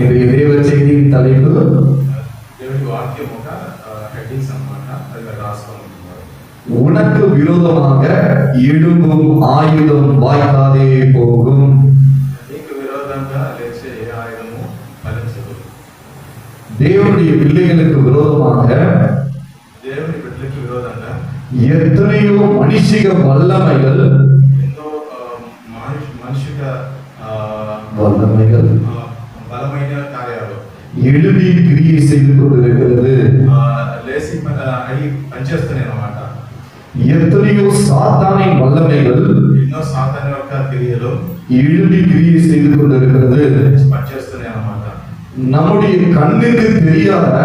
இன்றைய தேவ செய்தியின் தலைப்பு దేవుడి వాక్యం ఒక హెడ్డింగ్స్ అన్నమాట. అది రాసుకుంటున్నారు. உனக்கு விரோதமாக எழும்பும் ஆயுதம் வாய்க்காதே போகும். నీకు విరోధంగా లేచే ఏ ఆయుధము ఫలించదు. தேவனுடைய பிள்ளைகளுக்கு விரோதமாக దేవుని బిడ్డలకు విరోధంగా எத்தனையோ மனுஷிக வல்லமைகள் ఎన్నో మానసిక வல்லமைகள் బలమైన కార్యాలు எழுதி கிரியை செய்து கொண்டிருக்கிறது. లేసి అయి పనిచేస్తున్నాయి అన్నమాట. எத்தனையோ சாத்தானின் வல்லமைகள் ఎన్నో సాతాను యొక్క క్రియలు எழுதி கிரியை செய்து கொண்டிருக்கிறது. పనిచేస్తున్నాయి అన్నమాట. நம்முடைய கண்ணுக்கு தெரியாத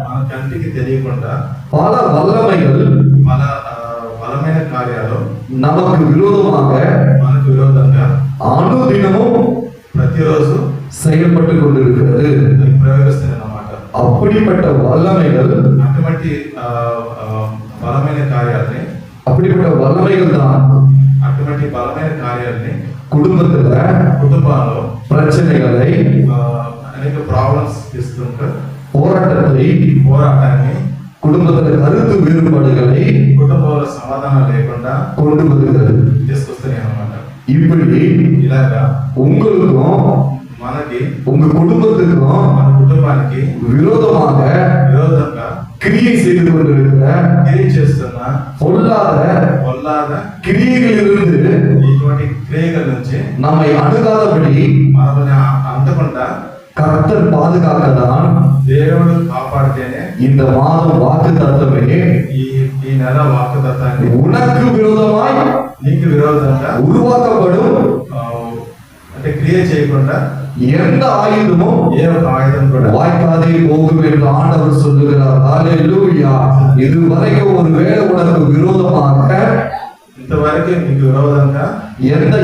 మన కంటికి తెలియకుండా பல வல்லமைகள் మన బలమైన కార్యాలు நமக்கு விரோதமாக మనకు విరోధంగా அனுதினமும் ప్రతిరోజు செயல்பட்டு கொண்டிருக்கிறது. ప్రయోగిస్తున్నాయి అన్నమాట. அப்படிப்பட்ட வல்லமைகள் అటువంటి బలమైన కార్యాలని அப்படிப்பட்ட வல்லமைகள் தான் అటువంటి బలమైన కార్యాలని குடும்பத்துல కుటుంబాల్లో பிரச்சனைகளை, అనేక ప్రాబ్లమ్స్ ఇస్తుంటారు. போராட்டத்தை, குடும்பத்துல கருத்து வேறுபாடுகளை కుటుంబంలో సమాధానం లేకుండా கொண்டு வருகிறது. తీసుకొస్తున్నాయి అన్నమాట. இப்படி ఇలాగా உங்களுக்கும் మనకి உங்க குடும்பத்துக்கும் మన కుటుంబానికి விரோதமாக విరోధంగా கிரியை செய்து கொண்டிருக்கிற క్రియ చేస్తున్న பொல்லாத கிரியைகளிலிருந்து ఇటువంటి క్రియల నుంచి நம்மை అణుగాதபடி మనల్ని అందకుండా கர்த்தர் பாதுகாக்கதான் దేవుడు కాపాడితేనే இந்த மாதம் வாக்குத்தத்தமே ఈ నెల వాக்குతత్వాన్ని உனக்கு விரோதமாய் నీకు విరోధంగా உருவாக்கப்படும் అంటే క్రియ చేయకుండా எந்த ஆயுதமும் ఏ ఒక ఆయుధం కూడా வாய்க்காதே போகும் என்று ஆண்டவர் சொல்லுகிறார். ஹல்லேலூயா. இதுவரைக்கும் ஒருவேளை உனக்கு விரோதமாக ఇంతవరకు నీకు విరోధంగా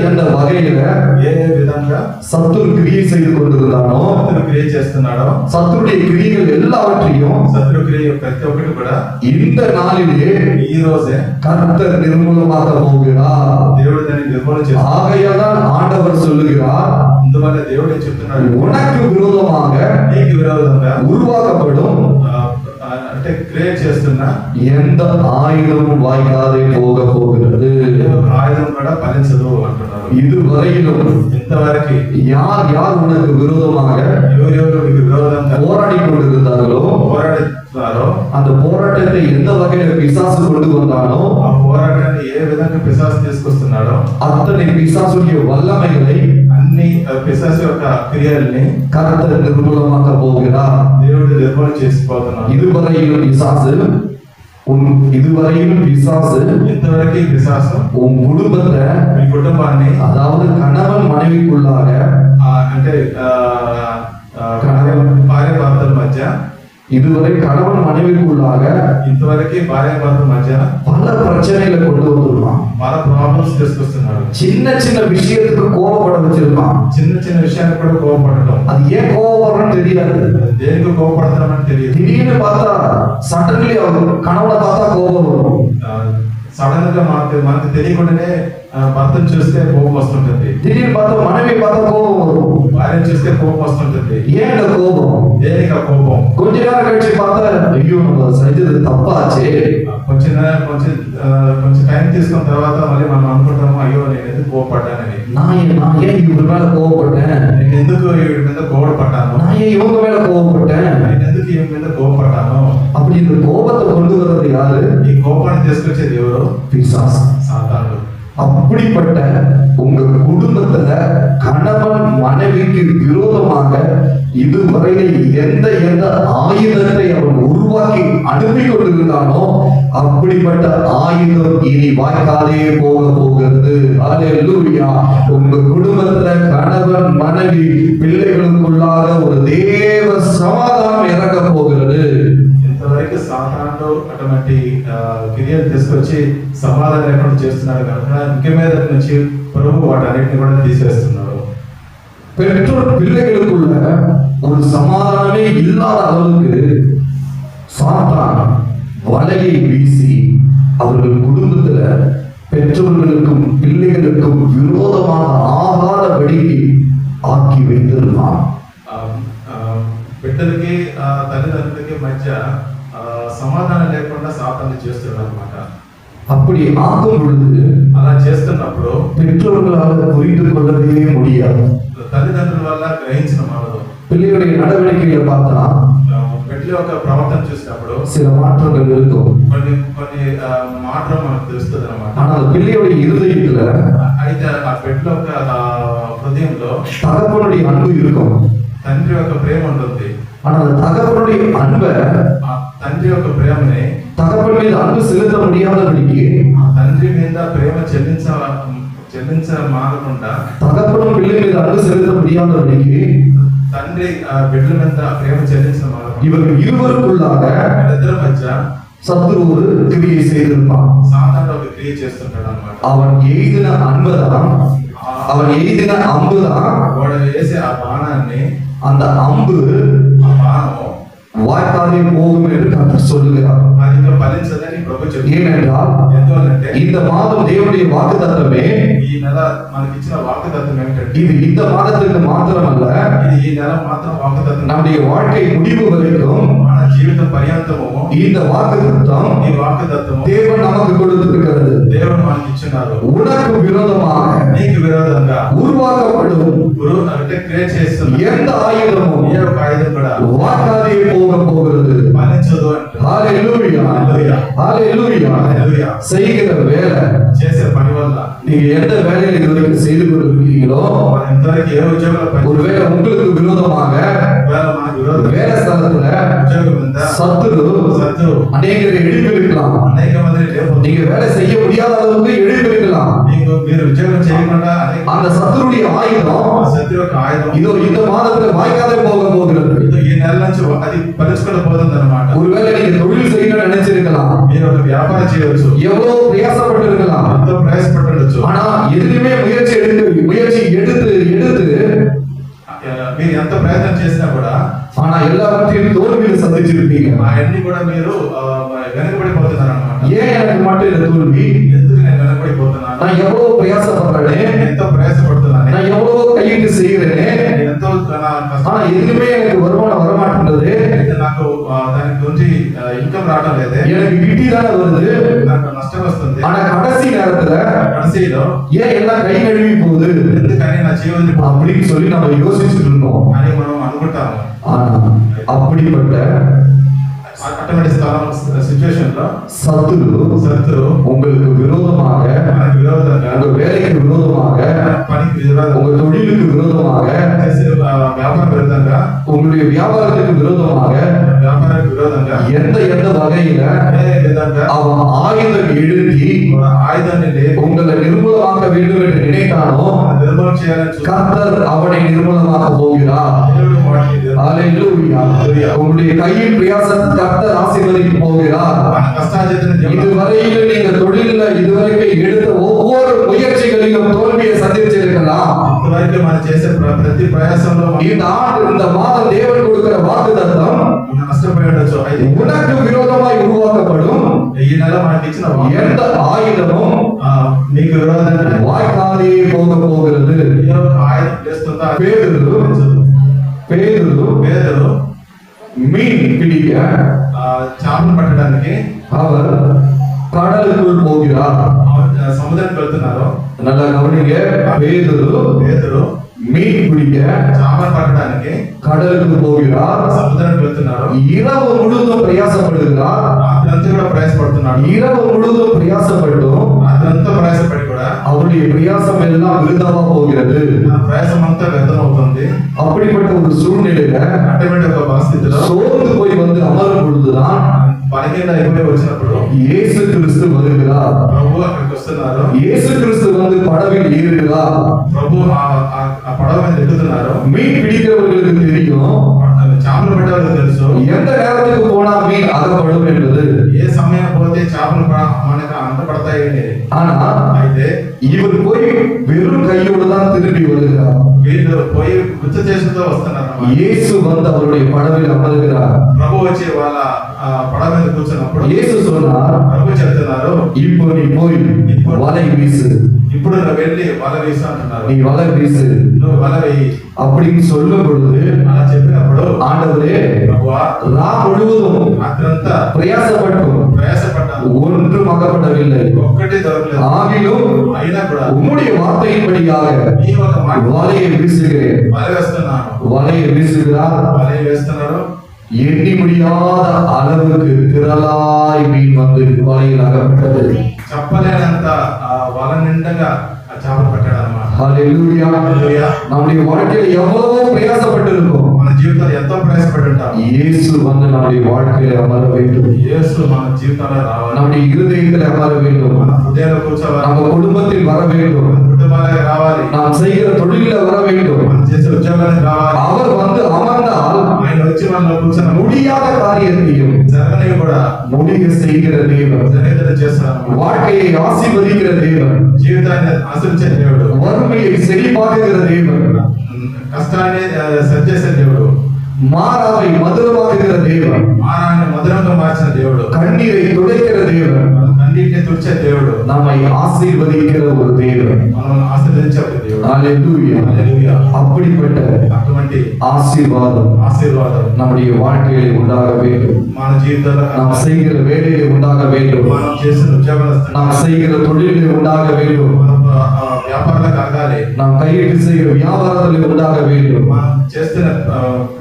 எந்த வகையில ఏ విధంగా சத்துரு கிரியை செய்து கொண்டிருந்தானோ, శత్రు క్రియ చేస్తున్నాడో சத்துருடைய கிரியைகள் எல்லாவற்றையும் శత్రు క్రియ ప్రతి ఒక్కటి కూడా இந்த நாளிலே ఈ రోజే கர்த்தர் நிர்மூலமாக்க போகிறார். దేవుడు దాన్ని నిర్మూలన చేస్తాడు. ஆகையால் ஆண்டவர் சொல்லுகிறார், అందువల్ల దేవుడు చెప్తున్నాడు, உனக்கு விரோதமாக నీకు విరోధంగా உருவாக்கப்படும் అంటే క్రియ చేస్తున్న எந்த ஆயுதமும் வாய்க்காதே போகிறது. ఏ ఒక ఆయుధం కూడా ఫలించదు అంటున్నారు. இதுவரையிலும் ఇంతవరకు யார் உனக்கு விரோதமாக ఎవరెవరు మీకు విరోధంగా போராடி கொண்டிருந்தார்களோ, పోరాడుతున్నారో அந்த போராட்டத்தை எந்த வகையில பிசாசு கொண்டு வந்தானோ, ఆ పోరాటాన్ని ఏ విధంగా పిశాసు తీసుకొస్తున్నాడో அத்தனை பிசாசுடைய வல்லமைகளை అన్ని పిశాసు యొక్క క్రియల్ని கர்த்தர் நிர்மூலமாக்க போகிறார். దేవుడు నిర్మూలన చేసిపోతున్నాడు. இதுவரையிலும் பிசாசு ఇంతవరకు ఈ పిశాసు உன் குடும்பத்தை, మీ కుటుంబాన్ని அதாவது கணவன் மனைவிக்குள்ளாக, అంటే భార్య భర్తల మధ్య இதுவரை கணவன் மனைவிக்குள்ளாக ఇంతవరకు భార్య భర్తల మధ్య பல பிரச்சனைகளை கொண்டு வந்துருவான். పల ప్రాబ్లమ్స్ తీసుకొస్తున్నాడు. சின்ன சின்ன விஷயத்துக்கு கோபப்பட வச்சிருப்பான். చిన్న చిన్న విషయాన్ని కూడా కోపపడటం. அது ஏன் கோபப்படுறன்னு தெரியாது. దేనికి కోపపడతామని తెలియదు. திடீர்னு பார்த்தா சடன்லி அவர் கணவனை பார்த்தா கோபம் வரும். సడన్ గా మనకు తెలియకుండానే భర్తను చూస్తే కోపం వస్తుంటుంది. திடீர்னு பார்த்தா மனைவி பார்த்தா கோபம் வரும். భార్యను చూస్తే కోపం వస్తుంటుంది. ஏன் அந்த கோபம்? దేనికి ఆ కోపం? கொஞ்ச நேரம் கழிச்சு பார்த்தா ஐயோ நம்ம செஞ்சது தப்பாச்சே. కొంచెం టైం తీసుకున్న తర్వాత మళ్ళీ మనం అనుకుంటాము, అయ్యో నేను ఎందుకు కోపపడ్డానని. நான் ஏன் இவங்க மேல கோவப்பட்டேன்? నేను ఎందుకు వీడి మీద కోపపడ్డాను? நான் ஏன் இவங்க மேல கோவப்பட்டேன்? నేను ఎందుకు ఈమె మీద కోపపడ్డాను? அப்படி இந்த கோபத்தை கொண்டு வர்றது யாரு? ఈ కోపాన్ని తీసుకొచ్చేది ఎవరు? பிசாசு. సాతానుడు. அப்படிப்பட்ட உங்க குடும்பத்துல கணவன் மனைவிக்கு விரோதமாக இதுவரையில எந்த ஆயுதத்தை அவன் உருவாக்கி அனுப்பி கொண்டிருந்தானோ, அப்படிப்பட்ட ஆயுதம் இனி வாய்க்காதே போகிறது. ஹல்லேலூயா. உங்க குடும்பத்துல கணவன் மனைவி பிள்ளைகளுக்குள்ளாக ஒரு தேவ சமாதானம் இறங்க போகிறது. ఇంతవరకు సాతానుడు అటువంటి క్రియలు తీసుకొచ్చి సమాధానం లేకుండా చేస్తున్నాడు కనుక ఇంక మీద నుంచి ప్రభు వాటన్నిటిని కూడా తీసేస్తున్నారు. பெற்றோர் பிள்ளைகளுக்குள்ள ஒரு சமாதானமே இல்லாத அளவுக்கு சாத்தான் வலையை வீசி அவர்கள் குடும்பத்துல பெற்றோர்களுக்கும் பிள்ளைகளுக்கும் விரோதமாக ஆகாதபடி ஆக்கி வைத்திருந்தான். ఇద్దరికి మధ్య సమాధానం లేకుండా సాతాను చేస్తున్నాడు అన్నమాట. அப்படி ஆக்கும் பொழுது అలా చేస్తున్నప్పుడు பெற்றோர்களால் புரிந்து கொள்ளவே முடியாது. తల్లిదండ్రుల వల్ల గ్రహించిన మానదు. பிள்ளையுடைய நடவடிக்கைகளை பார்த்தா బిడ్డ యొక్క ప్రవర్తన చూసినప్పుడు சில மாற்றங்கள் இருக்கும். కొన్ని కొన్ని మాటలు మనకు తెలుస్తుంది అన్నమాట. ஆனால் பிள்ளையுடைய இருதயத்துல అయితే ఆ బిడ్డ యొక్క హృదయంలో தகப்பனுடைய அன்பு இருக்கும். తండ్రి యొక్క ప్రేమ ఉంటుంది. ஆனால் தகப்பனுடைய அன்பை ఆ తండ్రి యొక్క ప్రేమని தகப்பன் மீது அன்பு செலுத்த முடியாதபடிக்கு తండ్రి మీద ప్రేమ చెల్లించమానకుండా தகப்பனும் பிள்ளை மீது அன்பு செலுத்த முடியாதபடிக்கு తండ్రి బిడ్డల మీద ప్రేమ చెల్లించమానకుండా இவர்கள் இருவருக்குள்ளாக ఇద్దరి మధ్య சத்துரு ஒரு கிரியை செய்திருப்பான். సాతాను ఒక క్రియ చేస్తుంటాడు అన్నమాట. அவன் எய்தின அன்புதான், அவன் எய்தின அம்புதான், వాడు వేసే ఆ బాణాన్ని அந்த அம்பு ఆ బాణం வாய்க்காதே போகும் என்று கர்த்தர் சொல்லுகிறார். అది ఇంకా ఫలించదని ప్రభు చెప్తున్నాడు. ஏனென்றால் ఎందువల్లంటే இந்த மாதம் தேவனுடைய வாக்குத்தத்தமே ఈ నెల మనకి ఇచ్చిన వాగ్దానం ఏమిటంటే இது இந்த மாதத்துக்கு மாத்திரமல்ல, ఇది ఈ నెల మాత్రం వాగ్దానం. நம்முடைய வாழ்க்கை முடிவு வரைக்கும் మన జీవితం పర్యంతము இந்த వాக்குத்தத்தம் ఈ వాగ్దానము தேவன் நமக்கு கொடுத்திருக்கிறது. దేవుడు మనకి ఇచ్చినారు. உனக்கு விரோதமாக నీకు విరోధంగా உருவாக்கப்படும் గురు అంటే క్రియేట్ చేస్తున్న எந்த ఆయుధமும் ఏ ఒక ఆయుధం కూడా வாக்காதே போக போகிறது. ఫలించదు అంటే ஹalleluya, హల్లెలూయా. ஹalleluya. హల్లెలూయా. செய்கிற வேலை చేసే పని వల్ల நீங்க எந்த வேலையை இதுவரைக்கும் செய்து கொண்டிருக்கிறீங்களோ, మన ఇంతవరకు ఏ ఉద్యోగాల పని ஒருவேளை உங்களுக்கு விரோதமாக వేళ మన విరోధం வேலை ஸ்தலத்துல ఉద్యోగం మీద சத்துரு శత్రువు அநேகரை எழுப்பியிருக்கலாம். అనేక మందిని లేకపోతే நீங்க வேலை செய்ய முடியாத அளவுக்கு எழுப்பியிருக்கலாம். మీరు ఉద్యోగం చేయకుండా అనేక அந்த சத்துருடைய ஆயுதம் శత్రు యొక్క ఆయుధం இதோ இந்த மாதத்துல வாய்க்காதே போக போகிறது. ఈ నెల నుంచి అది ఫలించుకుంటూ పోతుంది అనమాట. ஒருவேளை நீங்க தொழில் செய்யணும்னு நினைச்சிருக்கலாம், మీరు ఒక వ్యాపారం చేయవచ్చు, எவ்வளவு பிரயாசப்பட்டு இருக்கலாம், ఎంతో ప్రయాసపడవచ్చు. ஆனா எதுவுமே முயற்சி எடுத்து మీరు ఎంత ప్రయత్నం చేసినా కూడా ஆனா எல்லாவற்றையும் தோல்வியில சந்திச்சிருப்பீங்க. అవన్నీ కూడా మీరు వెనకబడిపోతున్నారు అనమాట. ஏன் எனக்கு மட்டும் இந்த தோல்வி? ఎందుకు నేను వెనకబడిపోతున్నాను? நான் எவ்வளவு பிரயாசப்படுறேனே, ఎంతో ప్రయాసపడుతున్నాను, நான் எவ்வளவு கையிட்டு செய்கிறேனே, ఎంతో ஆனா எதுவுமே எனக்கு வருமானம் வரமாட்டேன்றது. నాకు దాని గురించి ఇన్కమ్ రావడం లేదే, எனக்கு கிட்டிதானே வருது, నాకు నష్టం వస్తుంది. ஆனா கடைசி நேரத்துல కడసిలో ஏன் எல்லாம் கை கழுவி போகுது ఎందుకని నా జీవన அப்படின்னு சொல்லி நம்ம யோசிச்சுட்டு இருந்தோம். అని మనం అనుకుంటాము. ஆனா அப்படிப்பட்ட అటువంటి సిచ్యువేషన్ లో శత్రువు உங்களுக்கு விரோதமாக, మనకు విరోధంగా, உங்க வேலைக்கு விரோதமாக, పనికి విరోధంగా, உங்க தொழிலுக்கு விரோதமாக, చేసే వ్యాపార విరోధంగా, உங்களுடைய வியாபாரத்துக்கு விரோதமாக వ్యాపారానికి విరోధంగా எந்த வகையில అదే విధంగా அவன் ஆயுதம் எழுதி ఆయుధాన్ని లేపి உங்களை நிர்மூலமாக்க வேண்டும் என்று நினைத்தானோ, నిర్మూలన చేయాలని చూసి கர்த்தர் அவனை நிர்மூலமாக்க போகிறார். దేవుడు వాటిని ஹalleluya. உங்களுடைய கையின் பிரயாசத்தை கர்த்தர் ஆசீர்வதிக்க போகிறார். మన కష్టార్జితని దేవుడు இதுவரையிலும் நீங்க தொழில்ல இதுவரைக்கும் எடுத்த ஒவ்வொரு முயற்சிகளிலும் தோல்வியை சந்திச்சிருக்கலாம். ఇంతవరకు మనం చేసే ప్రతి ప్రయాసంలో இந்த மாதம் தேவன் கொடுக்கிற வாக்குத்தத்தம் మనం నష్టపోయి ఉండొచ్చు. అయితే உனக்கு விரோதமாய் உருவாக்கப்படும் ఈ నెల మనకి ఇచ్చిన எந்த ஆயுதமும் నీకు విరోధంగా வாய்க்காதே போக போகிறது. ఏ ఒక్క ఆయుధం చేస్తుందో అది பேதுரு மீன் பிடிக்க చేపలు పట్టడానికి அவர் கடலுக்குள் போகிறார். సముద్రానికి వెళ్తున్నారు. நல்லா கவனிங்க, பேதுரு மீன் பிடிக்க చేపలు పట్టడానికి கடலுக்கு போகிறார். సముద్రానికి వెళ్తున్నారు. இரவு முழுதும் பிரயாசப்படுகிறார். రాత్రంతా కూడా ప్రయాసపడుతున్నాడు. இரவு முழுதும் பிரயாசப்பட்டும் రాత్రంతా ప్రయాసపడి కూడా அவருடைய பிரயாசம் எல்லாம் விருதாவா போகிறது. ఆ ప్రయాసం అంతా వ్యర్థం అవుతుంది. அப்படிப்பட்ட ஒரு சூழ்நிலையில అటువంటి ఒక పరిస్థితిలో சோர்ந்து போய் வந்து அமரும் பொழுதுதான் బలహీన అయిపోయి వచ్చినప్పుడు இயேசு கிறிஸ்து வருகிறார். ప్రభు అక్కడికి వస్తున్నారు. இயேசு கிறிஸ்து வந்து படவில் ஏறுகிறார். ప్రభు ఆ పడవ మీద ఎక్కుతున్నారు. மீன் பிடிக்கிறவர்களுக்கு தெரியும், చేపలు పట్టేవాళ్ళకి తెలుసు எந்த நேரத்துக்கு போனா மீன் அகப்படும் என்பது. ఏ సమయం పోతే చేపలు మనకు అంత పడతాయి అనేది. ஆனா అయితే இவர் போய் வெறும் கையோடு தான் திரும்பி வருகிறார். వీళ్ళు పోయి గుర్తు చేసుకుంటూ వస్తున్నారు. இயேசு வந்து அவருடைய படவில் அமர்கிறார். ప్రభు వచ్చి వాళ్ళ పడవ మీద కూర్చున్నప్పుడు యేసు சொன்னார், ప్రభు చెప్తున్నారు, இப்போ நீ போய் வலை வீசு, ఇప్పుడు నువ్వు వెళ్ళి వల వేసు అంటున్నారు. நீ வலை வீசு నువ్వు వల వేయి அப்படின்னு சொல்லும் பொழுது అలా చెప్పినప్పుడు ஆண்டவரே ప్రభువా ரா முழுவதும் రాత్రంతా பிரயாசப்பட்டோம், ప్రయాసపడ్డాను, ஒன்றும் அகப்படவில்லை. ఒక్కటి దొరకలేదు. ஆகிலும் అయినా కూడా உம்முடைய வார்த்தையின்படியாக నీ ఒక మాట வலையை வீசுகிறேன். వల వేస్తున్నాను. வலையை வீசுகிறார். వల వేస్తున్నారు. எண்ணி முடியாத அளவுக்கு திரளாய் மீன் வந்து வலையில் அகப்பட்டது. చెప్పలేనంత ఆ వల నిండగా ఆ చేపలు పట్టాడు అన్నమాట. ஹல்லேலூயா. హల్లెలూయా. நம்முடைய வாழ்க்கையில எவ்வளவோ பிரயாசப்பட்டிருக்கோம். మన జీవితంలో ఎంతో ప్రయాసపడి ఉంటాం. இயேசு வந்து நம்முடைய வாழ்க்கையில அமர வேண்டும். యేసు మన జీవితంలో రావాలి. நம்முடைய இருதயத்தில் அமர வேண்டும். మన హృదయంలో కూర్చోవాలి. நம்ம குடும்பத்தில் வர வேண்டும். మన కుటుంబాలకు రావాలి. நாம் செய்கிற தொழிலில் வர வேண்டும். మనం చేసే ఉద్యోగానికి రావాలి. அவர் வந்து అమர்ந்தால் ఆయన వచ్చి మనలో కూర్చొని முடியாத காரியத்தையும் జరగనివి కూడా முடிய செய்கிற தேவன், జరిగేది చేస్తాను. வாழ்க்கையை ஆசீர்வதிக்கிற தேவன், జీవితాన్ని ఆశీర్వదించే దేవుడు, வறுமையை செழிப்பாக்குகிற தேவன், కష్టాన్ని సరి చేసే దేవుడు, மாறாவை மதுரமாக்குகிற தேவன், మారాన్ని మధురంగా మార్చిన దేవుడు, கண்ணீரை துடைக்கிற தேவன், మన కన్నీటిని తుడిచే దేవుడు, நம்மை ஆசீர்வதிக்கிற ஒரு தேவன். మనల్ని ఆశీర్వదించే ఒక దేవుడు. ஹல்லேலூயா. హల్లెలూయా. அப்படிப்பட்ட అటువంటి ஆசீர்வாதம் ఆశీర్వాదం நம்முடைய வாழ்க்கையில உண்டாக வேண்டும். మన జీవితంలో நாம் செய்கிற வேலையில உண்டாக வேண்டும். మనం చేసిన ఉద్యోగాలు நாம் செய்கிற தொழிலில் உண்டாக வேண்டும். మన వ్యాపారంలో కలగాలి. நாம் கையிட்டு செய்கிற வியாபாரத்தில் உண்டாக வேண்டும். మనం చేస్తున్న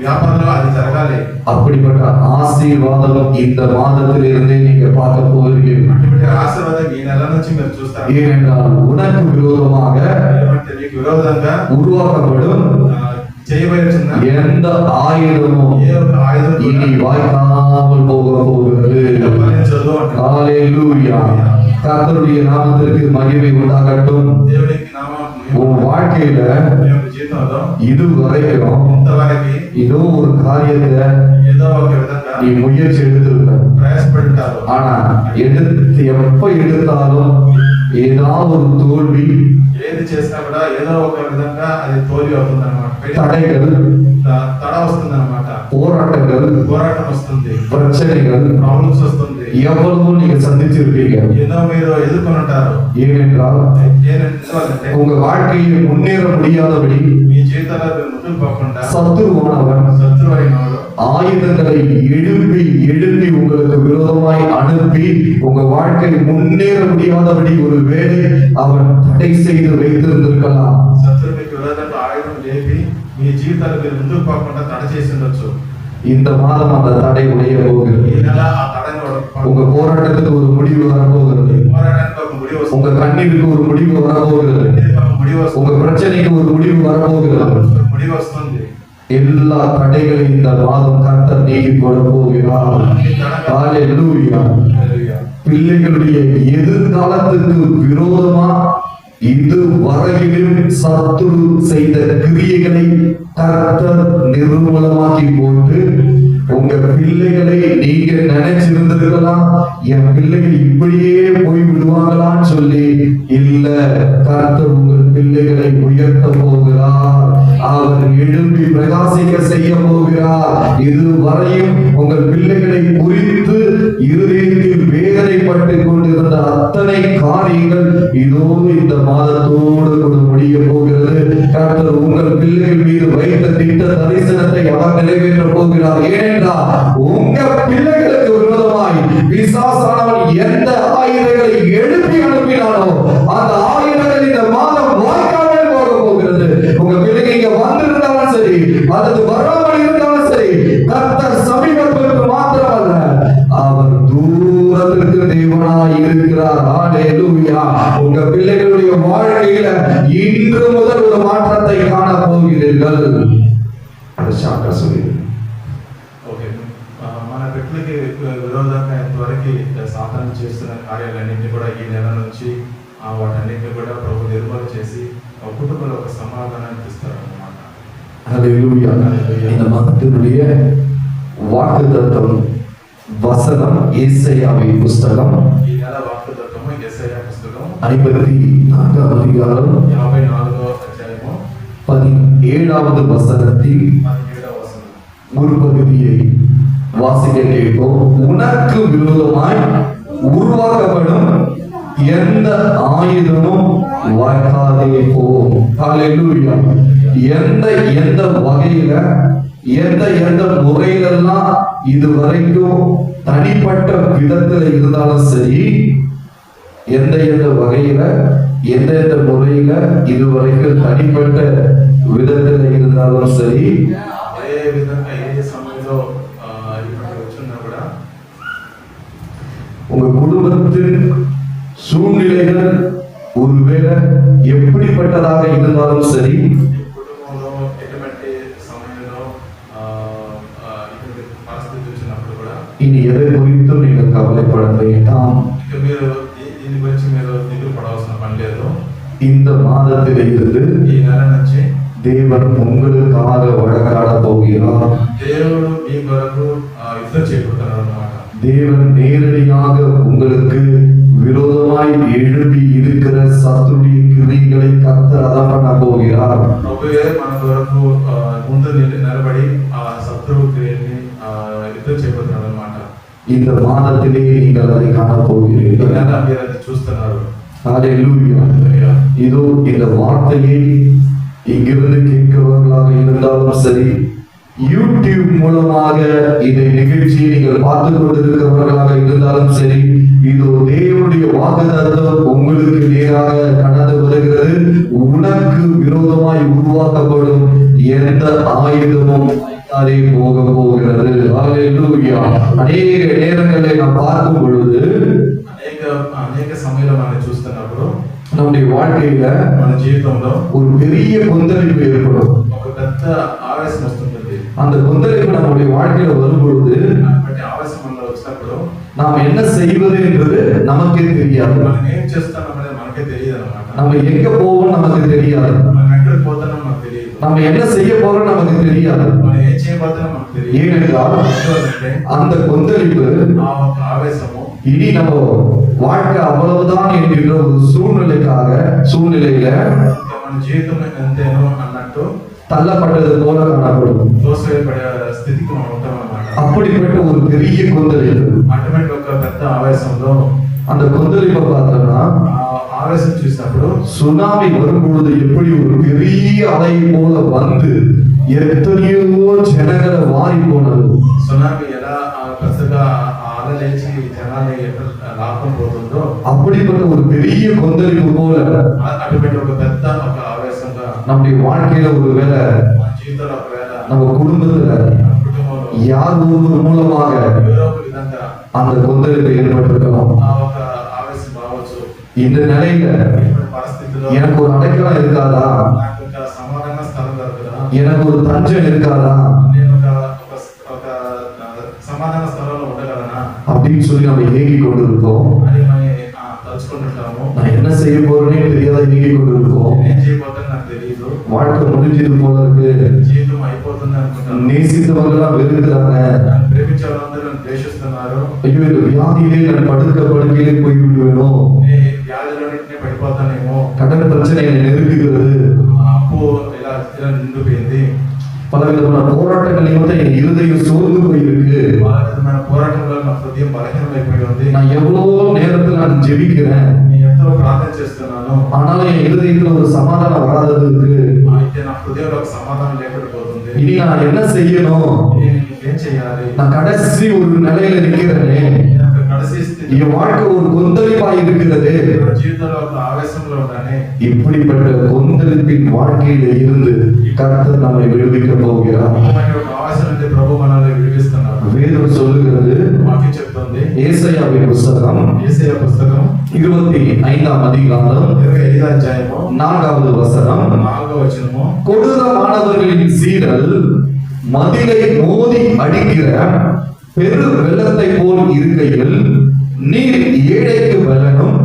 వ్యాపారంలో అది జరగాలి. அப்படிப்பட்ட ஆசீர்வாதம் இந்த மாதத்திலிருந்தே நீங்க பார்க்க போகிறீர்கள். అటువంటి ఆశీర్వాదం ఈ నెల నుంచి మీరు చూస్తారు. ஏனென்றால் உனக்கு விரோதமாக ఏమంటే మీకు విరోధంగా உருவாக்கப்படும் చేయబడుతున్న எந்த ஆயுதமும் ఏ ఒక ఆయుధం இனி வாய்க்காமல் போக போகிறது. ఫలించదు అంటారు. ஹல்லேலூயா. கர்த்தருடைய நாமத்திற்கு மகிமை உண்டாகட்டும். దేవునికి నామం உன் வாழ்க்கையில జీవితంలో இதுவரைக்கும் ఇంతవరకు ஏதோ ஒரு காரியத்தை ఏదో ఒక విధంగా நீ முயற்சி எடுத்திருக்க. ప్రయాసపడ్డారు. ஆனா எப்ப எடுத்தாலும் ஏதாவது ஒரு தோல்வி, ఏది చేసినా కూడా ఏదో ఒక విధంగా అది తోలి అవుతుంది అనమాట. தடைகள், తడ వస్తుంది అనమాట. போராட்டங்கள், పోరాటం వస్తుంది, பிரச்சனைகள் ప్రాబ్లమ్స్ వస్తుంది, எவ்வளவோ நீங்க சந்திச்சிருப்பீங்க. ఎన్నో మీరు ఎదుర్కొని ఉంటారు. ஏனென்றால் ఎందుకంటే உங்க வாழ்க்கையில் முன்னேற முடியாதபடி మీ జీవితంలో మీరు ముందుకు పోకుండా சத்துருவானவன் శత్రువు అయినవాడు ஆயுதங்களை எழுப்பி எழுப்பி உங்களுக்கு விரோதமாய் அனுப்பி உங்க வாழ்க்கை முன்னேற முடியாதபடி ஒரு வேலை அவன் தடை செய்து வைத்திருந்திருக்கலாம். శత్రువు మీకు విరోధంగా ఆయుధం లేపి మీ జీవితాలు మీరు ముందుకు పోకుండా తడ చేసి ఉండొచ్చు. இந்த மாதம் அந்த தடை உடைய ఈ போகிறது. నెల ఆ తడని உங்க போராட்டத்துக்கு ஒரு முடிவு வரப்போகிறது. పోరాటానికి ఒక ముడి వస్తుంది. உங்க கண்ணீருக்கு ஒரு முடிவு வரப்போகிறது. ఒక ముడి உங்க వస్తుంది. பிரச்சனைக்கு ஒரு முடிவு வரப்போகிறது. ముడి వస్తుంది. எல்லா தடைகளையும் இந்த மாதம் கர்த்தர் நீக்கி போட போகிறார். ஹல்லேலூயா. హల్లెలూయా. பிள்ளைகளுடைய எதிர்காலத்துக்கு விரோதமா இதுவரையிலும் சத்துரு செய்த கிரியைகளை கர்த்தர் நிர்மூலமாக்கி போட்டு உங்க பிள்ளைகளை நீங்க நினைச்சிருந்திருக்கலாம், என் பிள்ளைகள் இப்படியே போய் விடுவாங்களான்னு சொல்லி இல்ல, கர்த்தர் உங்கள் பிள்ளைகளை உயர்த்த போகிறார். அவர் எழுப்பி பிரகாசிக்க செய்ய போகிறார். இதுவரையும் உங்கள் பிள்ளைகளை குறித்து இருதயத்தில் வேதனைப்பட்டு கொண்டிருந்த அத்தனை காரியங்கள் இதோ இந்த மாதத்தோடு கூட முடிய போகிறது. கர்த்தர் உங்கள் பிள்ளைகள் மீது வைத்த திட்ட தரிசனத்தை அவர் நிறைவேற்ற போகிறார். ஏனென்றால் உங்க பிள்ளைகளுக்கு விரோதமாய் பிசாசானவன் எந்த ஆயுதங்களை எழுப்பி அனுப்பினானோ அந்த ஆயுதங்கள் இந்த மாதம் வாய்க்காமல் போக போகிறது. உங்க பிள்ளைங்க இங்க வந்திருந்தாலும் சரி அல்லது வராமல் இருந்தாலும் சரி, கர்த்தர் சமீபத்திற்கு மாத்திரமல்ல, அவர் தூரத்திற்கு தேவனாய் இருக்கிறார். ஹல்லேலூயா. உங்க பிள்ளைகளுடைய வாழ்க்கையில இன்று முதல் ஒரு மாற்றத்தை காண போகிறீர்கள். அது ஷாக்கா சொல்லுங்க. ఓకే. మన బిడ్డలకి విరోధంగా ఎంతవరకు సాధన చేస్తున్న కార్యాలన్నింటినీ కూడా ఈ నెల నుంచి వాటన్నింటినీ కూడా ప్రభు నిర్మూలన చేసి కుటుంబంలో ఒక సమాధానాన్ని ఇస్తారన్నమాట. ஹல்லேலூயா. இந்த மதத்தினுடைய வாக்குத்தத்தம் வசனம் ஏசாயாவின் புஸ்தகம் ఈ నెల వాக்குతత్వము యెషయా పుస్తకం 54 அதிகாரம் 54వ అధ్యాయము 17வது வசனத்தில் 17వ వచనం. ஒரு பகுதியை வாசிக்க கேட்போம். உனக்கு விரோதமாய் உருவாக்கப்படும் எந்த ஆயுதமும் வாய்க்காதே போகும். ஹல்லேலூயா. எந்த வகையில எந்த முறையிலெல்லாம் இதுவரைக்கும் தனிப்பட்ட விதத்துல இருந்தாலும் சரி, எந்த வகையில எந்த முறையில இதுவரைக்கும் தனிப்பட்ட விதத்துல இருந்தாலும் சரி, ఏ విధంగా ఏ సమయంలో ఇటువంటి వచ్చినా కూడా உங்க குடும்பத்தின் சூழ்நிலைகள் ஒருவேளை எப்படிப்பட்டதாக இருந்தாலும் சரி, కుటుంబంలో ఎటువంటి సమయంలో ఇటువంటి పరిస్థితి వచ్చినప్పుడు కూడా இனி எதை குறித்தும் நீங்கள் கவலைப்பட வேண்டாம். ఇక మీరు దీని గురించి మీరు దిగులు పడవలసిన పని లేదు. இந்த மாதத்திலே இருந்து ఈ నెల నుంచి தேவன் உங்களுக்காக வழக்காட போகிறார். దేవుడు మీ కొరకు యుద్ధం చేయబోతున్నాడు అన్నమాట. தேவன் நேரடியாக உங்களுக்கு விரோதமாய் எழுப்பி இருக்கிற சத்துருடைய கிரியைகளை கர்த்தர் அதம் பண்ண போகிறார். ప్రభువే మన కొరకు ముందు నిలబడి ఆ శత్రువు క్రియని యుద్ధం చేయబోతున్నాడు అన్నమాట. இந்த மாதத்திலே நீங்கள் அதை காண ఈ போகிறீர்கள். నెల మీరు అది చూస్తున్నారు. ஹல்லேலூயா. இதோ இந்த வார்த்தையை இங்கிருந்து கேட்கிறவர்களாக இருந்தாலும் சரி, யூடியூப் மூலமாக இந்த நிகழ்ச்சியை நீங்கள் பார்த்து கொண்டிருக்கிறவர்களாக இருந்தாலும் சரி, இதோ தேவனுடைய வாக்குத்தத்தம் உங்களுக்கு நேராக கடந்து வருகிறது. உனக்கு விரோதமாய் உருவாக்கப்படும் எந்த ஆயுதமும் அதே போக போகிறது. ஹல்லேலூயா. அநேக நேரங்களை நாம் பார்க்கும் பொழுது, అనేక సమయంలో మనం చూస్తున్నప్పుడు நம்முடைய வாழ்க்கையில మన జీవితంలో ஒரு பெரிய கொந்தளிப்பு ஏற்படும். ఒక పెద్ద ఆవేశం వస్తుంటుంది. அந்த கொந்தளிப்பு நம்முடைய வாழ்க்கையில வரும் பொழுது అటువంటి ఆవేశం మనలో వచ్చినప్పుడు நாம் என்ன செய்வது என்பது நமக்கே தெரியாது. మనం ఏం చేస్తున్నాం అనేది మనకే తెలియదు అన్నమాట. நம்ம எங்க போவோம் நமக்கு தெரியாது. మనం ఎక్కడికి పోతున్నాం మనకు తెలియదు. நம்ம என்ன செய்ய போறோம் நமக்கு தெரியாது. మనం ఏం చేయబోతున్నాం మనకు తెలియదు. ஏனென்றால் ఎందుకంటే அந்த கொந்தளிப்பு ఆ ఒక ఆవేశము இனி நம்ம வாழ்க்கை அவ்வளவுதான் என்கின்ற ஒரு சூழ்நிலையில ఇంకా మన జీవితం ఎంతేనో అన్నట్టు தள்ளப்பட்டது போல காணப்படும். దోసపడే స్థితికి మనం ఉంటాం అన్నమాట. அப்படிப்பட்ட ஒரு பெரிய கொந்தளிப்பு. అటువంటి ఒక పెద్ద ఆవేశంలో அந்த கொந்தளிப்பை பார்த்தோம்னா, ఆ ఆవేశం చూసినప్పుడు சுனாமி வரும்பொழுது எப்படி ஒரு பெரிய அலை போல வந்து எத்தனையோ ஜனங்களை வாரி போனது, సునామీ ఎలా పెద్దగా అల లేచి జనాన్ని లాభం పోతుందో, அப்படிப்பட்ட ஒரு பெரிய கொந்தளிப்பு போல అటువంటి ఒక పెద్ద ఒక ఆవేశంగా நம்முடைய வாழ்க்கையில ஒருவேளை మన జీవితంలో ఒకవేళ நம்ம குடும்பத்துல మన కుటుంబంలో யார் ஒருவர் மூலமாக ఏదో ఒక విధంగా அந்த கொந்தளிப்பு ஏற்பட்டிருக்கலாம். ఆ ఒక ఆవేశం రావచ్చు. இந்த நிலையில ఇటువంటి పరిస్థితుల్లో எனக்கு ஒரு அடைக்கலம் இருக்காதா, నాకు ఒక సమాధాన స్థలం దొరకదా, எனக்கு ஒரு தஞ்சம் இருக்காதா నేను ఒక సమాధాన స్థలంలో ఉండగలనా அப்படின்னு சொல்லி நம்ம ஏங்கி கொண்டு இருக்கோம். అని మనం తలుచుకుంటుంటాము. நான் என்ன செய்ய போறேனே தெரியாத ஏங்கி கொண்டு இருக்கோம். ఏం చేయబోతుందో నాకు తెలియదు. வாழ்க்கை முடிஞ்சது போல இருக்கு. జీవితం అయిపోతుంది అనుకుంటాను. நேசித்தவங்க எல்லாம் வெறுக்கிறாங்க. నన్ను ప్రేమించే వాళ్ళందరూ నన్ను ద్వేషిస్తున్నారు. ஐயோ இந்த வியாதியிலே நான் படுக்கையிலே போய் விடுவேனோ, నేను వ్యాధిలోనే పడిపోతానేమో, கடன் பிரச்சனை என்னை நெருக்குகிறது, అప్పు ఇలా నిండిపోయింది, பலவிதமான போராட்டங்கள் நிமித்தம் என் இருதயம் சோர்ந்து போயிருக்கு, వాళ్ళ విధమైన పోరాటంలో నా హృదయం బలహీనమైపోయి ఉంది, நான் எவ்வளவு நேரத்தில் நான் ஜெபிக்கிறேன், నేను ఎంతో ప్రార్థన చేస్తున్నాను, ஆனாலும் என் இருதயத்துல ஒரு சமாதானம் வராதது இருக்கு. అయితే నా హృదయంలో ఒక సమాధానం లేకుండా పోతుంది. இனி நான் என்ன செய்யணும்? నేను ఏం చేయాలి? நான் கடைசி ஒரு நிலையில நிக்கிறேனே, నేను ఒక కడసి స్థితి, என் வாழ்க்கை ஒரு கொந்தளிப்பாய் இருக்கிறது. నా జీవితంలో ఒక ఆవేశంలో ఉన్నానే. இப்படிப்பட்ட கொந்தளிப்பின் வாழ்க்கையில இருந்து கர்த்தர் நம்மை விடுவிக்க போகிறார். అలాంటి ఒక ఆవేశం నుండి ప్రభు మనల్ని విడిపిస్తున్నారు. வேதம் சொல்லுகிறது, వాక్యం చెప్తుంది, ஏசாயாவின் புஸ்தகம் యేసయ్య పుస్తకం 25ஆம் அதிகாரம் 25వ అధ్యాయము 4வது வசனம், 4వ వచనము, கொடூரமானவர்களின் சீரல் மதிலை மோதி அடிக்கிற பெரு வெள்ளத்தை போல் இருக்கையில் நீர் ஏழைக்கு பலனும்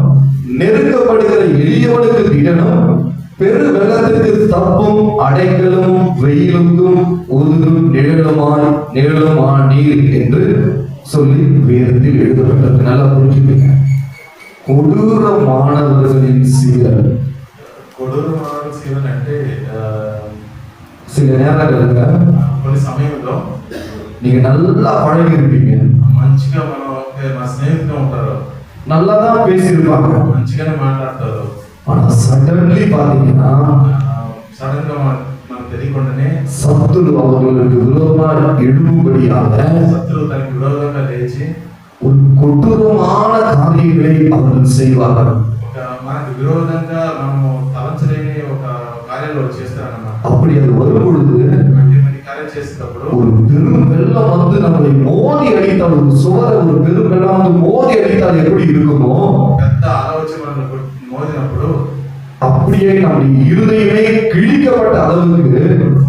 நெருக்கப்படுகிற எளியவனுக்கு திடனும் பெரு வெள்ளத்திற்கு தப்பும் அடைக்கலும் வெயிலுக்கும் ஒதுங்கும் நிழலுமா நீர் என்று சொல்லி வேதத்தில் எழுதப்பட்டது. நல்லா புரிஞ்சுக்கங்க. கொடூரமானவர்களின் சீரல். కొడూరమైన సీరలు అంటే சில நேரங்கள்ல కొన్ని సమయంలో நீங்க நல்லா பழகி இருப்பீங்க, మంచిగా మన స్నేహితుగా ఉంటారు, நல்லா தான் பேசியிருப்பாங்க. మంచిగానే మాట్లాడతారు. ஆனா சடன்லி பாத்தீங்கன்னா సడన్ గా మనకు తెలియకుండానే சத்துரு அவர்களுக்கு விரோதமா எழும்படியாக శత్రువు తనకి విరోధంగా లేచి ஒரு கொடூரமான காரியங்களை அவர்கள் செய்வார்கள். మనకు విరోధంగా మనము తలంచలేని ఒక కార్యాలు చేస్తారన్నమాట. அப்படி அது வரும் பொழுது కార్యం చేసేటప్పుడు ஒரு பெரும் வெள்ளம் வந்து நம்மை மோதி அடித்தால், ஒரு சுவரை ஒரு பெரும் வெள்ளம் வந்து மோதி அடித்தால் எப்படி இருக்குமோ పెద్ద ఆలోచన మనకు మోదినప్పుడు அப்படியே நம்முடைய இருதயமே கிழிக்கப்பட்ட அளவுக்கு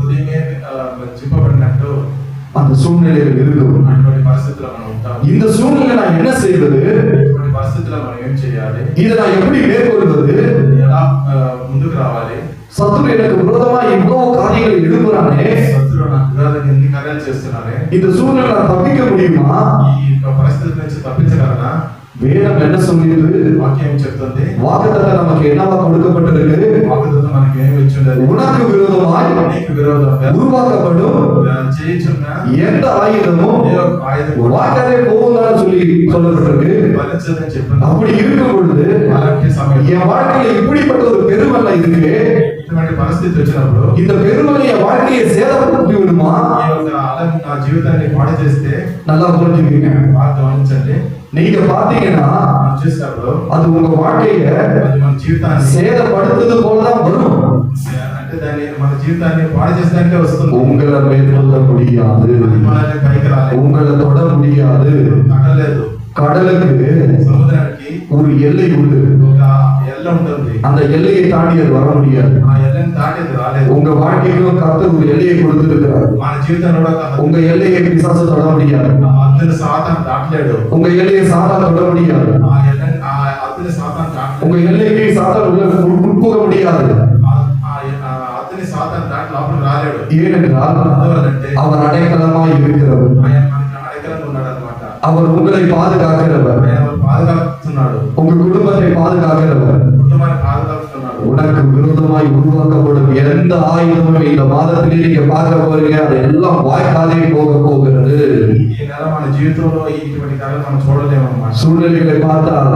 ఉదయమే చింపబడినట్టు அந்த சூழ்நிலையில் இருக்கும். అటువంటి పరిస్థితుల్లో మనం ఉంటాం. இந்த சூழ்நிலை நான் என்ன செய்வது, ఇటువంటి పరిస్థితుల్లో మనం ఏం చేయాలి, இதை நான் எப்படி மேற்கொள்வது, ఎలా ముందుకు రావాలి, சத்துரு எனக்கு விரோதமா இவ்வளவு காரியங்களை எழுப்புறானே, శత్రువు నాకు విరోధంగా ఎన్ని కార్యాలు చేస్తున్నారే, இந்த சூழ்நிலை நான் தப்பிக்க முடியுமா? ఈ పరిస్థితి నుంచి తప్పించగలనా? வேதம் என்ன சொல்லியது? వాక్యం ఏం చెప్తుంది? வாக்குத்தத்தம் நமக்கு என்னவா கொடுக்கப்பட்டிருக்கு? వాగ్దానం మనకి ఏమి ఇచ్చింది? உனக்கு விரோதமாய் నీకు విరోధంగా உருவாக்கப்படும் చేయించున్న எந்த ஆயுதமும் ఆయుధం வாக்காலே போகுதான்னு சொல்லி சொல்லப்பட்டிருக்கு. ఫలించదని చెప్పింది. அப்படி இருக்கும் பொழுது అలాంటి సమయం என் வாழ்க்கையில இப்படிப்பட்ட ஒரு பெருமல்ல இருக்கு, ఇటువంటి పరిస్థితి వచ్చినప్పుడు இந்த பெருமலை என் வாழ்க்கையை சேதப்படுத்தி விடுமா? ఈ యొక్క అలం నా జీవితాన్ని పాడు చేస్తే நல்லா புரிஞ்சுக்கீங்க. బాగా గమనించండి. நீங்க பாத்தீங்கன்னா మనం చూసినప్పుడు அது உங்க வாழ்க்கைய అది మన జీవితాన్ని சேதப்படுத்துறது போலதான் வரும். అంటే దాన్ని మన జీవితాన్ని పాడు చేసేదానికే వస్తుంది. உங்களை மேற்கொள்ள முடியாது, అది మనల్ని పైకి రాలేదు, உங்களை தொட முடியாது. తగ్గలేదు. கடலுக்கு సముద్రానికి ஒரு எல்லை உண்டு, ఒక ఎల్ల ఉంటుంది. அந்த எல்லையை தாண்டி அது வர முடியாது. ఆ ఎల్లని దాటి అది రాలేదు. உங்க வாழ்க்கைக்கும் கர்த்தர் ஒரு எல்லையை கொடுத்திருக்கிறார். మన జీవితంలో కూడా உங்க எல்லையை பிசாசு தொட முடியாது, అద్దెని సాతాను దాటలేడు. உங்க எல்லையை சாத்தான் தொட முடியாது, ఆ ఎల్లని ఆ అద్దెని సాతాను దాటలేడు. உங்க எல்லைக்கு சாத்தான் உட்புக முடியாது. అద్దెని సాతాను దాటి లోపలికి రాలేడు. ஏனென்றால் ఎందువల్లంటే அவர் அடைக்கலமாய் இருக்கிறவர், ఆయన మనకి అడగలంగా ఉన్నాడు అన్నమాట. அவர் உங்களை பாதுகாக்கிறவர், ఆయన పాదుకాస్తున్నాడు, உங்க குடும்பத்தை பாதுகாக்கிறவர். కుటుంబాన్ని పాదుకాస్తున్నాడు. உனக்கு விரோதமாய் உருவாக்கப்படும் எந்த ஆயுதமும் இந்த மாதத்திலே நீங்க பார்க்க போறீங்க, அதெல்லாம் வாய்க்காதே போகிறது. ఈ నెల మన జీవితంలో ఇటువంటి కార్యాలు మనం చూడలేము అన్నమాట. சூழ்நிலைகளை பார்த்தால்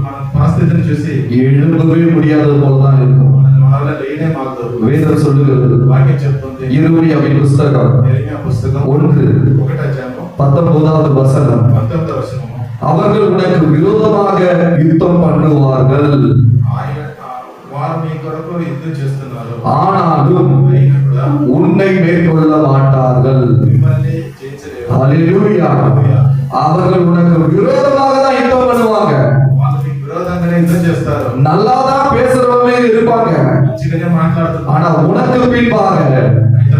మన పరిస్థితిని చూసి எழும்பவே முடியாதது போலதான் இருக்கும். మన వల్ల లేనే మాకు வேதம் சொல்லுகிறது, వాక్యం చెప్తుంది. யிரெமியாவின் புஸ்தகம் యెరెమీయా పుస్తకం 1 అధ్యాయము 19வது வசனம், 19వ వచనము. அவர்கள் உனக்கு விரோதமாக யுத்தம் பண்ணுவார்கள், వారు మీ కొరకు యుద్ధం చేస్తున్నారు, ஆனாலும் అయినా కూడా உன்னை மேற்கொள்ள மாட்டார்கள். మిమ్మల్ని జయించలేరు. ஹல்லேலூயா. அவர்கள் உனக்கு விரோதமாக தான் யுத்தம் பண்ணுவாங்க, వాళ్ళు మీకు విరోధంగానే యుద్ధం చేస్తారు, நல்லா தான் பேசுறவங்க இருப்பாங்க. మంచిగానే మాట్లాడుతున్నారు. ஆனா உனக்கு பின்பாக అయితే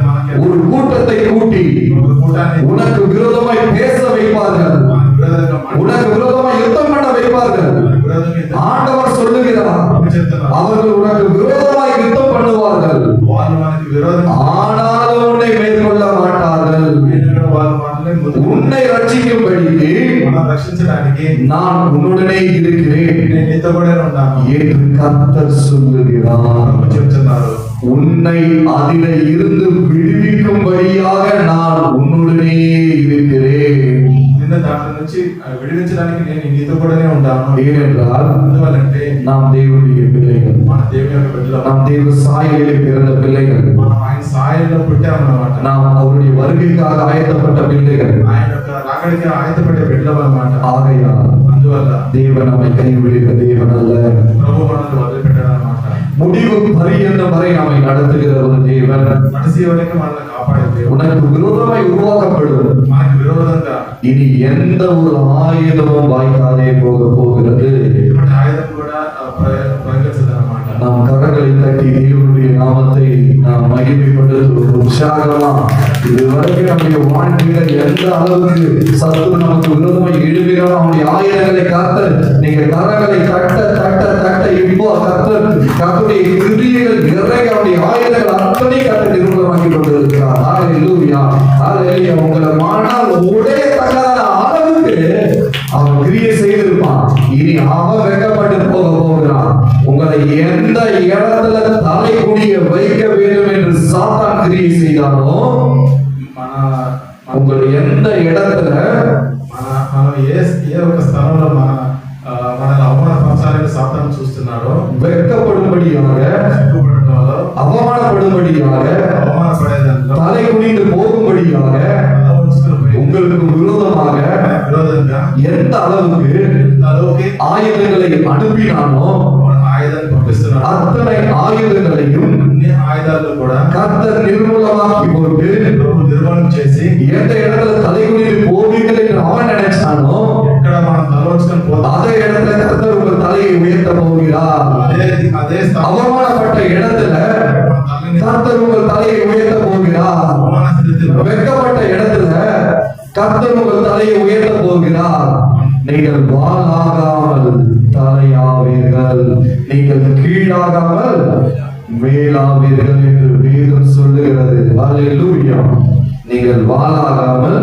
మనకి ஒரு கூட்டத்தை கூட்டி ఒక కూటాన్ని உனக்கு விரோதமாய் பேச வைப்பார்கள், మనకు విరోధంగా உனக்கு விரோதமாய் யுத்தம் பண்ண வைப்பார்கள். విరోధంగా యుద్ధం ஆண்டவர் சொல்லுகிறார், చెప్తున్నారు. அவர்கள் உனக்கு விரோதமாய் யுத்தம் பண்ணுவார்கள், వాళ్ళు మనకి విరోధంగా ஆனாலும் உன்னை மேற்கொள்ள மாட்டார்கள். అయినా కూడా వాళ్ళు మనల్ని உன்னை ரட்சிக்கும்படிக்கு మనం రక్షించడానికి நான் உன்னுடனே இருக்கிறேன் నేను నీతో కూడా ఉంటాను என்று கர்த்தர் சொல்லுகிறார். చెప్తున్నారు. உன்னை அதிலே இருந்து விடுவிக்கும்படியாக நான் உன்னுடனே இருக்கிறேன். నిన్న దాంట్లో నుంచి విడిపించడానికి నేను నీతో కూడానే ఉంటాను. ஏனென்றால் ఎందువల్లంటే நாம் தேவனுடைய பிள்ளைகள், మన దేవుని యొక్క బిడ్డలు, நாம் தேவ சாயலிலே பிறந்த பிள்ளைகள், మనం ఆయన సాయంలో పుట్టామన్నమాట. நாம் அவருடைய வருகைக்காக ஆயத்தப்பட்ட பிள்ளைகள். ఆయన యొక్క రాకడికి ఆయతపడే బిడ్డలు అన్నమాట. ஆகையால் అందువల్ల தேவன் நம்மை கைவிடுகிற தேவன் அல்ல, ప్రభు మనల్ని వదిలిపెట్టాడు అన్నమాట. முடிவு பரியந்தம் வரை நம்மை நடத்துகிற ஒரு தேவன். మనసి వరకు మనల్ని కాపాడే దేవుడు. உனக்கு விரோதமாய் உருவாக்கப்படும் మనకి విరోధంగా இனி எந்த ஒரு ஆயுதமும் வாய்க்காதே போகிறது. ఎటువంటి ఆయుధం కూడా ప్రయోగించదన్నమాట. நாம் கரங்களை தட்டி தேவனுடைய நாமத்தை நாம் மகிமைப்படுத்துவோம் உற்சாகமா. இதுவரைக்கும் நம்முடைய வாழ்க்கையில எந்த அளவுக்கு சத்துரு நமக்கு விரோதமாய் எழுகிறாரோ அவனுடைய ஆயுதங்களை காத்து நீங்க கரங்களை தட்ட தட்ட தட்ட இப்போ கர்த்தருடைய கிரியைகள் நிறைய அவருடைய ஆயுதங்கள் அத்தனை கட்ட நிர்மூலமாக்கி கொண்டிருக்கிறார். ஹல்லேலூயா, ஹல்லேலூயா. உங்களை மனம் உடையத்தக்கதான அளவுக்கு அவன் கிரியை செய்திருப்பான். இனி அவன் வெட்கப்பட்டு போகிறான். உங்களை எந்த இடத்துல தலை குனிய வைக்க வேண்டும் என்று சாத்தான் கிரியை செய்தானோ, మన உங்களை எந்த అవమానపడేదాంట్లో தலை குனிந்து போகும்படியாக తల ఉంచుకుని உங்களுக்கு விரோதமாக విరోధంగా எந்த அளவுக்கு తలకి ஆயுதங்களை அனுப்பினானோ ఆయుధాన్ని పంపిస్తున్నాడు. அத்தனை ஆயுதங்களையும் అన్ని ఆయుధాలు కూడా கர்த்தர் நிர்மூலமாக்கி போட்டு ప్రభు నిర్మాణం చేసి எந்த இடத்துல தலை குனிந்து போவீர்கள் என்று அவன் நினைச்சானோ ఎక్కడ మనం తల ఉంచుకొని పోతాం அதே இடத்துல கர்த்தர் உங்கள் தலையை உயர்த்த போகிறார். అదే స్థానం அவமானப்பட்ட இடத்துல మన తలని கர்த்தர் உங்கள் தலையை உயர்த்த போகிறார். అవమాన స్థితిలో வெட்கப்பட்ட இடத்துல கர்த்தர் உங்கள் தலையை உயர்த்த போகிறார். நீங்கள் வாளாகாமல் தலையாவீர்கள், நீங்கள் கீழாகாமல் மேலாவீர்கள் என்று வேதம் சொல்லுகிறது. அல்லேலூயா. நீங்கள் வாளாகாமல்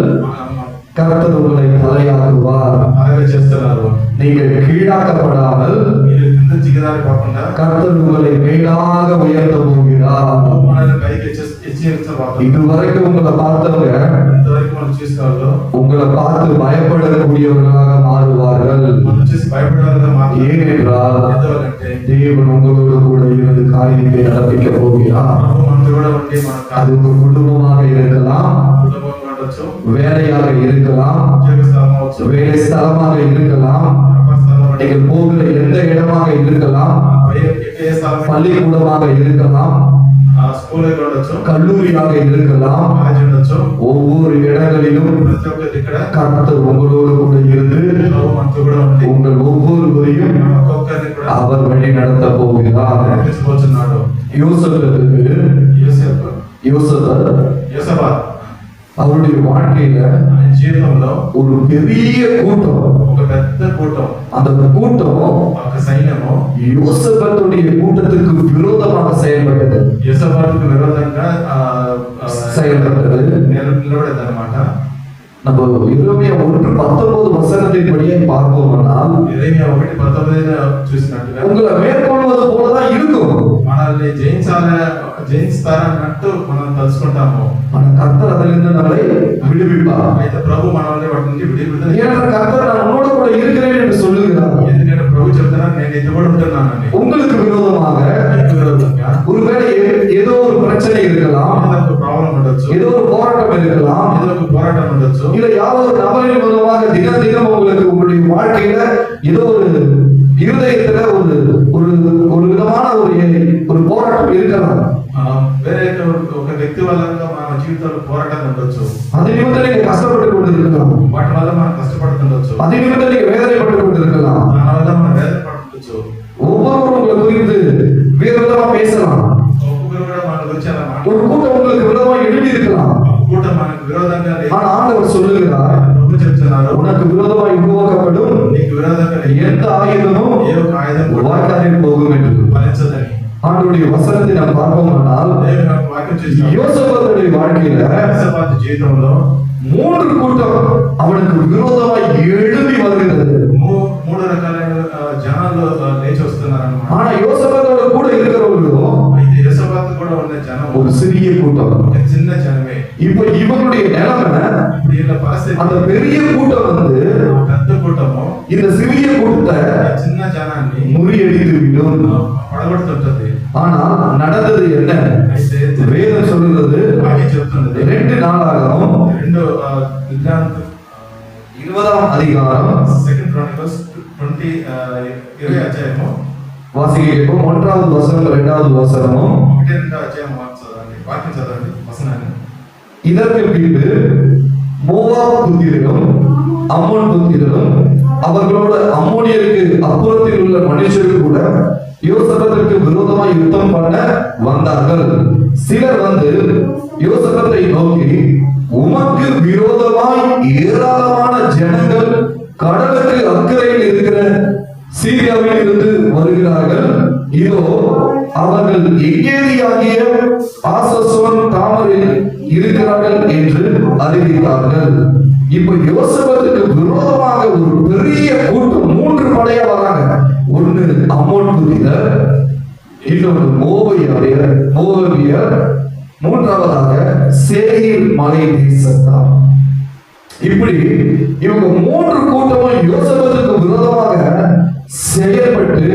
கர்த்தர் உங்களை தலையாக்குவார். అలాగే చేస్తున్నారు. நீங்கள் கீழாக்கப்படாமல் మీరు కింద దిగజారిపోకుండా கர்த்தர் உங்களை மேலாக உயர்த்த போகிறார். మనల్ని పైకి హెచ్చరిస్తారు. இதுவரைக்கும் உங்களை பார்த்தவங்க ఇంతవరకు మనం చూసుకోవాలో உங்களை பார்த்து பயப்படக்கூடியவர்களாக மாறுவார்கள். మనం చూసి భయపడాలని మాట ஏனென்றால் ఎందుకంటే தேவன் உங்களோடு கூட இருந்து காரியத்தை நடப்பிக்க போகிறார். ప్రభు మనతో కూడా ఉండి మన அது உங்க குடும்பமாக இருக்கலாம், కుటుంబంగా ఉండొచ్చు, வேலையாக இருக்கலாம், ఉద్యోగ స్థలం అవచ్చు, வேலை ஸ்தலமாக இருக்கலாம், వ్యాపార స్థలం అంటే நீங்கள் போகிற எந்த இடமாக இருக்கலாம், ఏ స్థలం பள்ளிக்கூடமாக இருக்கலாம், స్కూల్ ఉండొచ్చు, கல்லூரியாக இருக்கலாம். కాలేజ్ ఉండొచ్చు. ஒவ்வொரு இடங்களிலும் ప్రతి ఒక్కరి ఇక్కడ கர்த்தர் உங்களோடு கூட இருந்து ప్రభు మనతో కూడా ఉండి உங்கள் ஒவ்வொருவரையும் ఒక్కొక్కరిని కూడా அவர் வழி நடத்த போகிறார். నడిపించబోతున్నాడు. யோசேப்புக்கு యోసేపు அவருடைய வாழ்க்கையில ఆయన జీవితంలో ஒரு பெரிய கூட்டம், ఒక పెద్ద కూటం, அந்த கூட்டம் ఒక సైన్యము யோசேப்புடைய கூட்டத்துக்கு விரோதமாக செயல்பட்டது. యోసేపుకు విరోధంగా செயல்பட்டது. నిలబడేది అనమాట. நம்ம எரேமியா 1:19 பார்ப்போம்னால் ఇరవై 1:19 చూసినట్టుగా உங்களை மேற்கொள்வது போலதான் இருக்கும். మనల్ని జయించుతారన్నట్టు మనం తలుచుకుంటాము. ஆனா கர்த்தர் அதிலிருந்து நம்மளை விடுவிப்பார். అయితే ప్రభు మనల్ని వాటి నుండి విడుదల ஏன்னா கர்த்தர் நான் உன்னோட கூட இருக்கிறேன் என்று சொல்லுகிறார். ఎందుకంటే ప్రభు చెప్తున్నాను నేను ఇది కూడా ఉంటున్నానని. உங்களுக்கு விரோதமாக మీకు విరోధంగా ஒருவேளை ஏதோ ஒரு பிரச்சனை இருக்கலாம், ఏదో ఒక ప్రాబ్లం ఉండొచ్చు, ஏதோ ஒரு போராட்டம் இருக்கலாம், ఏదో ఒక పోరాటం ఉండొచ్చు, இல்ல யாரோ ஒரு நபரின் மூலமாக தினம் தினம் உங்களுக்கு உங்களுடைய வாழ்க்கையில ஏதோ ஒரு இருதயத்துல ஒரு விதமான ஒரு போராட்டம் இருக்கலாம். వేరే ఒక వ్యక్తి వల్ల మన జీవితంలో పోరాటం ఉండొచ్చు. அது நிமித்தம் நீங்க கஷ்டப்பட்டு கொண்டு இருக்கலாம், వాటి వల్ల మనం కష్టపడుతుండొచ్చు, அது நிமித்தம் நீங்க வேதனைப்பட்டு கொண்டு இருக்கலாம். దాని వల్ల మనం వేదన పడుతుండొచ్చు. ஒவ்வொருவரும் உங்களை குறித்து வேறு விதமா பேசலாம். ఒక్కొక్కరు కూడా మన గురించి అలా ஒரு கூட்டம் உங்களுக்கு விரோதமா எழுதி இருக்கலாம். కూట మనకు విరోధంగా లేదు. ஆனா ஆண்டவர் சொல்லுகிறார், ప్రభు చెప్తున్నారు உனக்கு விரோதமாய் உருவாக்கப்படும் నీకు విరోధంగా எந்த ஆயுதமும் ఏ ఒక ఆయుధం కూడా வாய்க்காலில் போகும் என்று ఫలించదని ஆண்டவருடைய வசனத்தை நாம் பார்ப்போமானால் దేవుని యొక్క వాక్యం చేసిన யோசேப்புடைய வாழ்க்கையில యోసేపు జీవితంలో 3 கூட்டம் அவனுக்கு விரோதமாய் எழும்பி வருகிறது. మూడు రకాలైన జనాలు లేచి వస్తున్నారు అన్నమాట. ஆனா யோசேப்போட கூட இருக்கிறவர்களும் అయితే యోసేపు కూడా ఉన్న జనం ஒரு சிறிய கூட்டம். ఒక చిన్న జనమే. இப்ப இவனுடைய நிலைமை, ఇప్పుడు వీళ్ళ పరిస్థితి அந்த பெரிய கூட்டம் పెద్ద కూటము இந்த சிறிய கூட்டத்தை చిన్న జనాన్ని முறியடித்து விடும். పడగొడుతుంటది. ஆனால் நடந்தது என்ன? అయితే வேதம் சொல்லுகிறது వాక్యం చెప్తున్నది 2 நாளாகவும் 20ஆம் அதிகாரம் 2 Chronicles 20 అధ్యాయము வாசிக்கிறோம். 1வது வசனம் 2வது வசனமும் 1-2 అధ్యాయం చదవండి. వాక్యం చదవండి వసనాన్ని. இதற்கு பின்பு மோவாப் புத்திரரும் அம்மோன் புத்திரரும் அவர்களோட அம்மோனியருக்கு அப்புறத்தில் உள்ள மனுஷர்கள் கூட யோசேப்புக்கு விரோதமாய் யுத்தம் பண்ண வந்தார்கள். சிலர் வந்து யோசேப்பை நோக்கி, உமக்கு விரோதமாய் ஏராளமான ஜனங்கள் கடலுக்கு அக்கறையில் இருக்கிற சீரியாவில் இருந்து வருகிறார்கள். இதோ அவர்கள் எங்கேதியாகிய ஆசசோன் தாமரில் இருக்கிறார்கள் என்று அறிவித்தார்கள். இப்ப யோசேப்புக்கு விரோதமாக ஒரு பெரிய கூட்டம் 3 படையா வராங்க. ஒன்று அம்மோன் புத்திரர், இன்னொரு மோவாபியர், மூன்றாவதாக சேயீர் மலை தேசத்தார். இப்படி இவங்க 3 கூட்டமும் யோசேப்புக்கு விரோதமாக செயல்பட்டு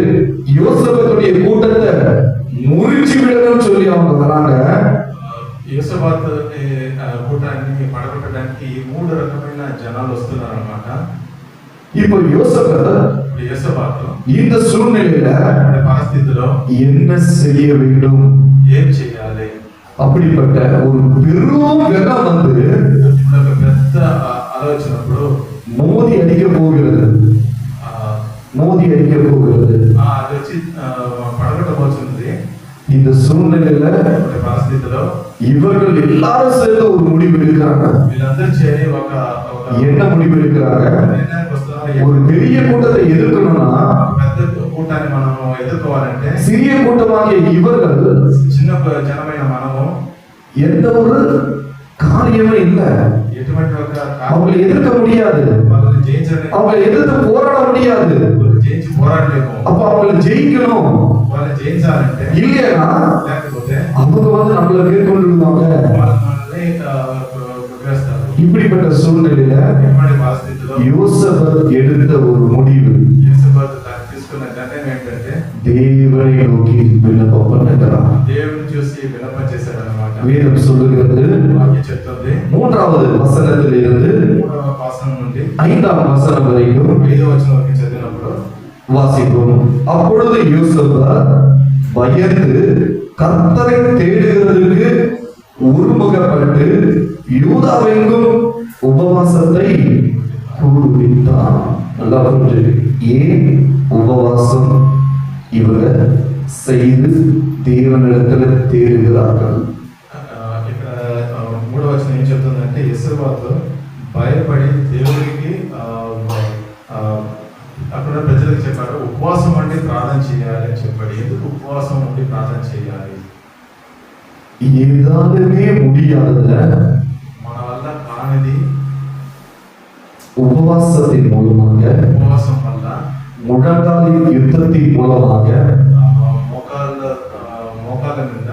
யோசேப்புடைய கூட்டத்தை முறிச்சு விடணும்னு சொல்லி அவங்க வராங்க. యోసబాత్ కూటాన్ని పడగొట్టడానికి ఈ 3 రకమైన జనాలు వస్తున్నారు అన్నమాట. இப்போ யோசேப்பு యోసబాత్ இந்த சூழ்நிலையில పరిస్థితిలో என்ன செய்ய வேண்டும், ఏం చేయాలి? அப்படிப்பட்ட ஒரு பெரும் வெள்ளம் வந்து ఇప్పుడు ఒక పెద్ద ఆలోచనప్పుడు மோதி அடிக்க போகிறது, மோதி அடிக்க போகிறது. అది వచ్చి పడగొట్టబోతుంది. இந்த சூழ்நிலையில పరిస్థితిలో இவர்கள் எல்லாரும் சேர்ந்து ஒரு முடிவு எடுக்கிறாங்க. వీళ్ళందరూ చేరి ఒక என்ன முடிவு எடுக்கிறாங்க? నిర్ణయానికి వస్తున్నారు. ஒரு பெரிய கூட்டத்தை எதிர்க்கணும்னா పెద్ద కూటాన్ని మనం ఎదుర్కోవాలంటే சிறிய கூட்டமாகிய இவர்கள் చిన్న జనమైన మనము எந்த ஒரு காரியமே இல்ல, ఎటువంటి ఒక அவங்களை எதிர்க்க முடியாது, వాళ్ళని జయించడానికి அவங்களை எதிர்த்து போராட முடியாது. జయించి పోరాడలేము. அப்ப அவங்களை ஜெயிக்கணும் వాళ్ళని జయించాలంటే இல்லையா లేకపోతే அவங்க வந்து நம்மள மேற்கொண்டுடுவாங்க. వాళ్ళు మనల్ని వేస్తారు. இப்படிப்பட்ட சூழ்நிலையில ఇటువంటి పరిస్థితిలో யோசேப்பு எடுத்த ஒரு முடிவு యోసేపు తీసుకున్న నిర్ణయం ఏంటంటే தேவனை நோக்கி விண்ணப்பம் பண்ணுகிறார். దేవుని చూసి విన్నపం చేశాడు అన్నమాట. வேதம் சொல்லுகிறது వాక్యం చెప్తుంది 3வது வசனத்திலிருந்து 3వ వచనం నుండి 5ஆம் வசனம் வரைக்கும் 5వ వచనం వరకు చదివినప్పుడు வாசிப்போம். அப்பொழுது யோசேப்பு பயந்து கர்த்தரை தேடுகிறதற்கு ஒருமுகப்பட்டு யூதாவெங்கும் உபவாசத்தை கூடுவித்தான். நல்லா புரிஞ்சு, ஏன் உபவாசம் இவங்க செய்து தேவனிடத்துல தேடுகிறார்கள்? ఇక్కడ 3వ వచనం ఏం చెప్తుందంటే యేసబాతు భయపడి దేవుడికి అక్కడ ప్రజలకు చెప్పాడు ఉపవాసం ఉండి ప్రార్థన చేయాలి అని చెప్పాడు. ఎందుకు ఉపవాసం ఉండి ప్రార్థన చేయాలి? ஏதாலுமே முடியாதத మన వల్ల కానిది உபவாசத்தின் மூலமாக, ఉపవాసం వల్ల முழங்காலின் யுத்தத்தின் மூலமாக మోకాళ్ళ మీద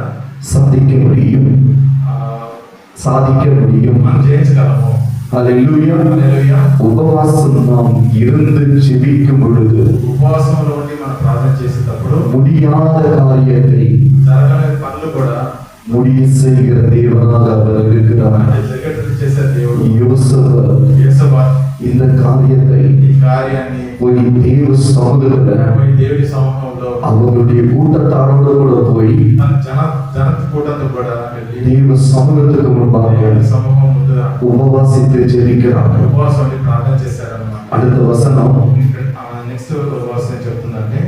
சாதிக்க முடியும், சாதிக்க முடியும். మనం జయించగలము. ஹல்லேலூயா. హల్లెలూయా. உபவாசம் நாம் இருந்து ஜெபிக்கும் பொழுது ఉపవాసంలో ఉండి మనం ప్రార్థన చేసేటప్పుడు முடியாத காரியத்தை జరగలేని పనులు కూడా முடிய செய்கிற தேவனாக அவர் இருக்கிறார். జరిగేటట్టు చేసే దేవుడు. யோசேப்பு యేసబాతు இந்த காரியத்தை ఈ కార్యాన్ని போய் தேவ சமூகத்துல పోయి దేవుడి సమూహంలో அவங்களுடைய கூட்டத்தாரோடு கூட போய் తన జన కూటంతో కూడా వెళ్ళి தேவ சமூகத்துக்கு முன்பாக దేవుడి సమూహం ముందు உபவாசித்து ஜெபிக்கிறாங்க. ఉపవాసం ఉండి ప్రార్థన చేశారన్నమాట. அடுத்த வசனம் నెక్స్ట్ ఉపవాసం చెప్తుందంటే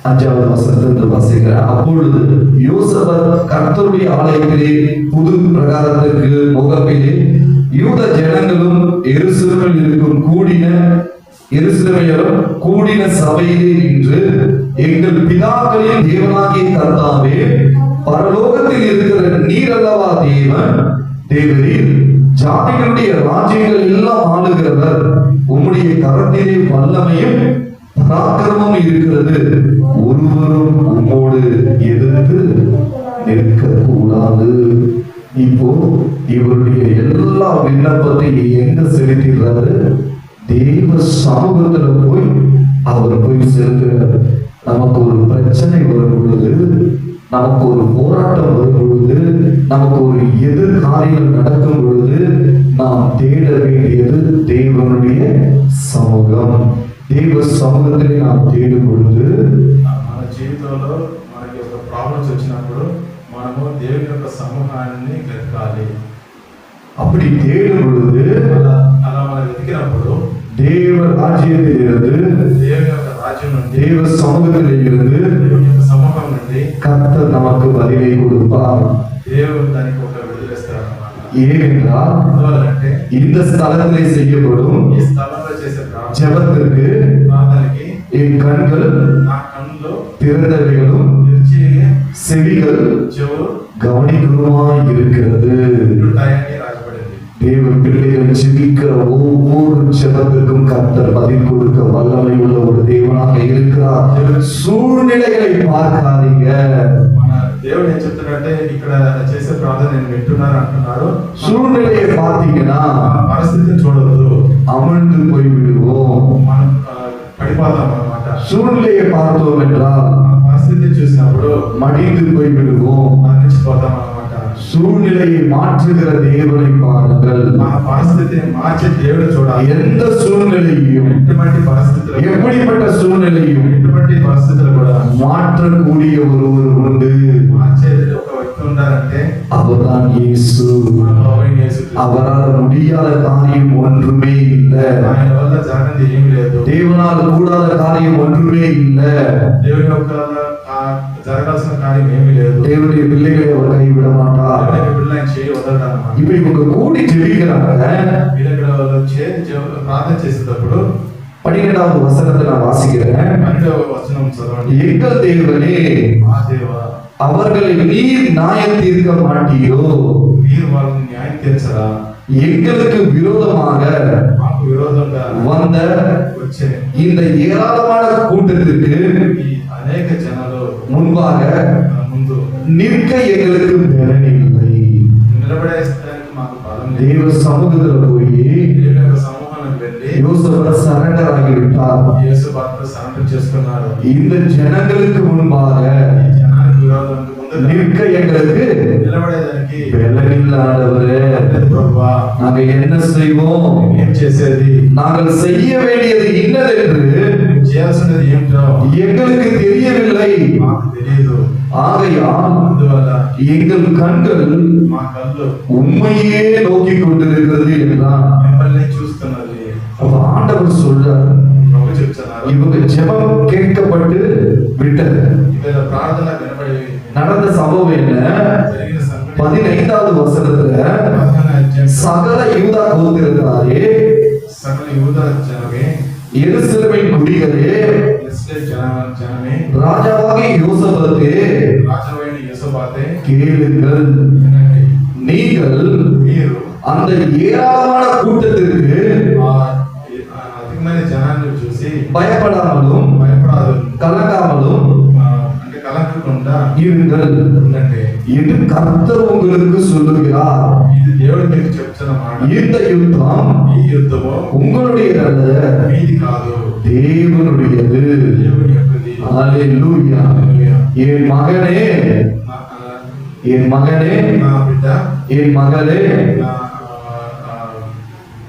5வது வசனத்திலிருந்து வாசிக்கிறேன். அப்பொழுது யோசேப்பு கர்த்தருடைய ஆலயத்திலே புது பிரகாரத்திற்கு முகப்பிலே யூத ஜனங்களும் எருசலேமில் இருக்கும் கூடின சபையிலே நின்று, எங்கள் பிதாக்களின் தேவனாகிய கர்த்தாவே, பரலோகத்தில் இருக்கிற நீர் அல்லவா தேவரீர் ஜாதிகளுடைய ராஜ்யங்கள் எல்லாம் ஆளுகிறவர், உம்முடைய கரத்திலே வல்லமையும் பராக்கிரமும் இருக்கிறது, ஒருவரும் உம்மோடு எதிர்த்து நிற்கக்கூடாது. இப்போ இவருடைய எல்லா விண்ணப்பத்தையும் எங்க செலுத்திடுறாரு? தேவ சமூகத்துல போய் அவர் போய் செலுத்துறாரு. நமக்கு ஒரு பிரச்சனை வரும் பொழுது, நமக்கு ஒரு போராட்டம் வரும் பொழுது, நமக்கு ஒரு எதிர்காரியம் நடக்கும் பொழுது நாம் தேட வேண்டியது தேவனுடைய சமூகம். தேவ சமூகத்திலே நாம் தேடும் பொழுது మన జీవితంలో మనకి ఒక ప్రాబ్లమ్స్ వచ్చినప్పుడు మనము దేవుని యొక్క సమూహాన్ని వెతకాలి. அப்படி தேடும் பொழுது అలా మనం వెతికినప్పుడు தேவ ராஜ்யத்திலிருந்து, దేవుని యొక్క రాజ్యం నుండి, தேவ சமூகத்திலே இருந்து దేవుని యొక్క సమూహం నుండి கர்த்தர் நமக்கு பதிலை கொடுப்பார். దేవుడు దానికి ఒక విడుదలస్తారన్నమాట. ஏனென்றால் ఎందువల్లంటే இந்த ஸ்தலத்திலே செய்யப்படும் ఈ స్థలంలో చేసే ஜெபத்திற்கு ప్రార్థనకి என் கண்கள் నా కన్నులో திறந்தவைகளும் తెరిచి செவிகள் చెవులు கவனிக்கிறதுமாய் இருக்கிறது. ఉంటాయని రాయబడింది. தேவ பிள்ளைகள் ஜெபிக்கிற ஒவ்வொரு ஜெபத்திற்கும் கர்த்தர் பதில் கொடுக்க வல்லமை உள்ள ஒரு தேவனாக இருக்கிறார். சூழ்நிலைகளை பார்க்காதீங்க. మన దేవుడు ఏం చెప్తున్నాడంటే ఇక్కడ చేసే ప్రార్థన నేను వింటున్నాను అంటున్నాడు. சூழ்நிலையை பார்த்தீங்கன்னா పరిస్థితిని చూడవద్దు, அமிழ்ந்து போய் விடுவோம். మనం పడిపోతాం అన్నమాట. சூழ்நிலையை பார்த்தோம் என்றால் పరిస్థితిని చూసినప్పుడు மடிந்து போய் விடுவோம். మరణించిపోతాం అన్నమాట. சூழ்நிலையை மாற்றுகிற தேவனை பாருங்கள். మా పరిస్థితిని మార్చే దేవుడు చూడాలి. எந்த சூழ்நிலையையும், ఎటువంటి పరిస్థితులు, எப்படிப்பட்ட சூழ்நிலையும் ఎటువంటి పరిస్థితులు కూడా மாற்றக்கூடிய ஒருவர் உண்டு. మార్చేది ఒక వ్యక్తి ఉండాలంటే அவர்தான் இயேசு. మన ప్రభువైన యేసుక్రీస్తు. அவரால் முடியாத காரியம் ஒன்றுமே இல்லை. ఆయన వల్ల జరగనిది ఏమీ లేదు. தேவனால் கூடாத காரியம் ஒன்றுமே இல்லை. దేవుని యొక్క జరగాల్సిన కార్యం ఏమీ లేదు. தேவனுடைய பிள்ளைகளை அவர் கைவிட மாட்டார். దేవుని బిడ్డలు ఆయన చేయి వదలడన్నమాట. இப்ப இவங்க கூடி ஜெபிக்கிறாங்க. వీళ్ళ చేతి ప్రార్థన చేసేటప్పుడు 12வது வசனத்தை நான் வாசிக்கிறேன். 12వ వచనం చదవండి. எங்கள் தேவனே, మా దేవా, அவர்களை நீர் நியாயம் தீர்க்க மாட்டீரோ? మీరు వాళ్ళని న్యాయం తీర్చరా? எங்களுக்கு விரோதமாக మాకు విరోధంగా வந்த వచ్చే இந்த ஏராளமான கூட்டத்திற்கு ఈ అనేక జనాలు முன்பாக ముందు நிற்க எங்களுக்கு பலனில்லை. నిలబడేస్తానికి మాకు బలం లేదు. தேவ சமூகத்துல போய் దేవుని యొక్క సమూహానికి వెళ్ళి யோசேப்பு சரண்டர் ஆகிவிட்டார். యేసు భర్త సరెండర్ చేసుకున్నారు. இந்த ஜனங்களுக்கு முன்பாக ఈ జనానికి విరోధంగా ముందు நிற்க எங்களுக்கு నిలబడేదానికి பலனில்லாதவரே, లేదు ప్రభువా. நாங்க என்ன செய்வோம்? ఏం చేసేది? நாங்கள் செய்ய வேண்டியது இன்னதென்று మేము చేయాల్సినది ఏమిటో எங்களுக்கு தெரியவில்லை. మాకు తెలియదు. ஆகையால் అందువల్ల எங்கள் கண்கள் మా కళ్ళు உண்மையே நோக்கி கொண்டிருக்கிறது என்றான். మిమ్మల్ని చూస్తున్నది. அப்ப ஆண்டவர் சொல்றார், ప్రభు చెప్తున్నారు. இவங்க ஜெபம் கேட்கப்பட்டு விட்டது. వీళ్ళ ప్రార్థన వినబడి நடந்த சம்பவம் என்ன? జరిగిన సంఘటన 15வது వசனத்துல 15వ అధ్యాయం. சகல யூதா கோத்திரத்தாரே, సకల యూదా జనమే, எருசலேமின் குடிகளே, ఇశ్రాయేలు జనమే, ராஜாவாகிய யோசேப்பே, రాజవైన యోసేపాతే, கேளுங்கள். వినండి. நீங்கள் మీరు அந்த ஏராளமான கூட்டத்திற்கு అధికమైన జనాన్ని చూసి பயப்படாமலும் భయపడాదు, கலங்காமலும் అంటే కలగకుండా இருங்கள் ఉండండి. என்று கர்த்தர் உங்களுக்கு சொல்லுகிறார். ఇది దేవుడు మీకు చెప్తున్న మాట. இந்த யுத்தம் ఈ యుద్ధము உங்களுடையதல்ல, మీది కాదు, தேவனுடையது. దేవుని యొక్కది. ஹalleluya. என் மகனே, என் மகனே, నా బిడ్డ, என் மகளே, నా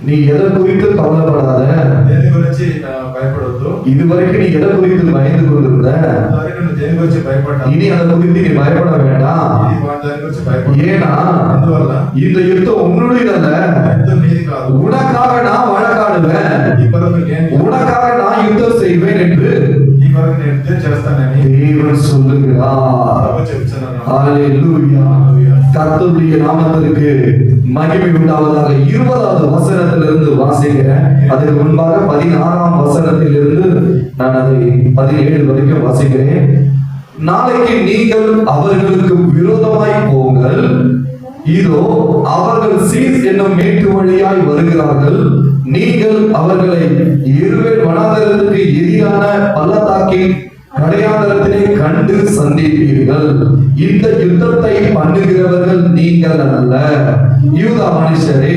நீ எதை குறித்து கவலைப்படாத. దేని గురించి భయపడొద్దు. இதுவரைக்கும் நீ எதை குறித்து பயந்து கொண்டிருந்த, ఇంతవరకు నువ్వు దేని గురించి భయపడ్డా, இனி அதை குறித்து நீ பயப்பட வேண்டாம். ఇది దాని గురించి భయపడ. ஏன்னா అందువల్ల இந்த யுத்தம் உன்னுடையதல்ல. యుద్ధం నీది కాదు. உனக்காக நான் வழக்காடுவேன், ఈ కొరకు నేను உனக்காக நான் யுத்தம் செய்வேன் என்று ఈ కొరకు నేను యుద్ధం చేస్తానని தேவன் சொல்லுகிறார். ప్రభు చెప్తున్నాను. ஹalleluya. கர்த்தருடைய நாமத்திற்கு மகிமை உண்டாவதாக. 20வது வசனத்திலிருந்து வாசிக்கிறேன். அதுக்கு முன்பாக 16ஆம் வசனத்திலிருந்து நான் அதை 17 வரைக்கும் வாசிக்கிறேன். நாளைக்கு நீங்கள் அவர்களுக்கு விரோதமாய் போங்கள். இதோ அவர்கள் சீஸ் என்னும் மேட்டு வழியாய் வருகிறார்கள். நீங்கள் அவர்களை இருவேல் வனாந்தரத்துக்கு எதிரான பள்ளத்தாக்கில் கடையாந்தரத்திலே கண்டு சந்திப்பீர்கள். இந்த யுத்தத்தை பண்ணுகிறவர்கள் நீங்கள் அல்ல. யூதா மனுஷரே,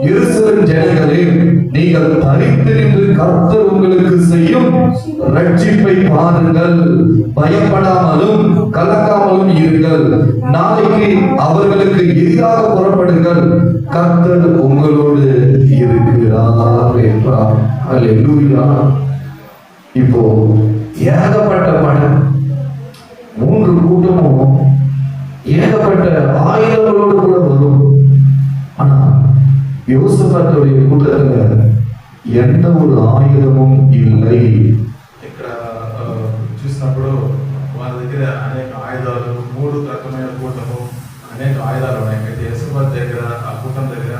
எருசலேம் ஜனங்களே, நீங்கள் தரித்து நின்று கர்த்தர் உங்களுக்கு செய்யும் ரட்சிப்பை பாருங்கள். பயப்படாமலும் கலங்காமலும் இருங்கள். நாளைக்கு அவர்களுக்கு எதிராக புறப்படுங்கள். கர்த்தர் உங்களோடு இருக்கிறார் என்றார். ஹalleluya. இப்போ ஏகப்பட்ட படம், 3 கூட்டமும் ஏகப்பட்ட ஆயுதங்களோடு கூட வரும். ஆனா யோசேப்புடைய கூட்டத்துல எந்த ஒரு ஆயுதமும் இல்லை. ఇక్కడ చూసినప్పుడు వాళ్ళ దగ్గర అనేక ఆయుధాలు, 3 రకమైన కూటము, అనేక ఆయుధాలు ఉన్నాయి. అయితే యేసుబాబు దగ్గర, ఆ కూటం దగ్గర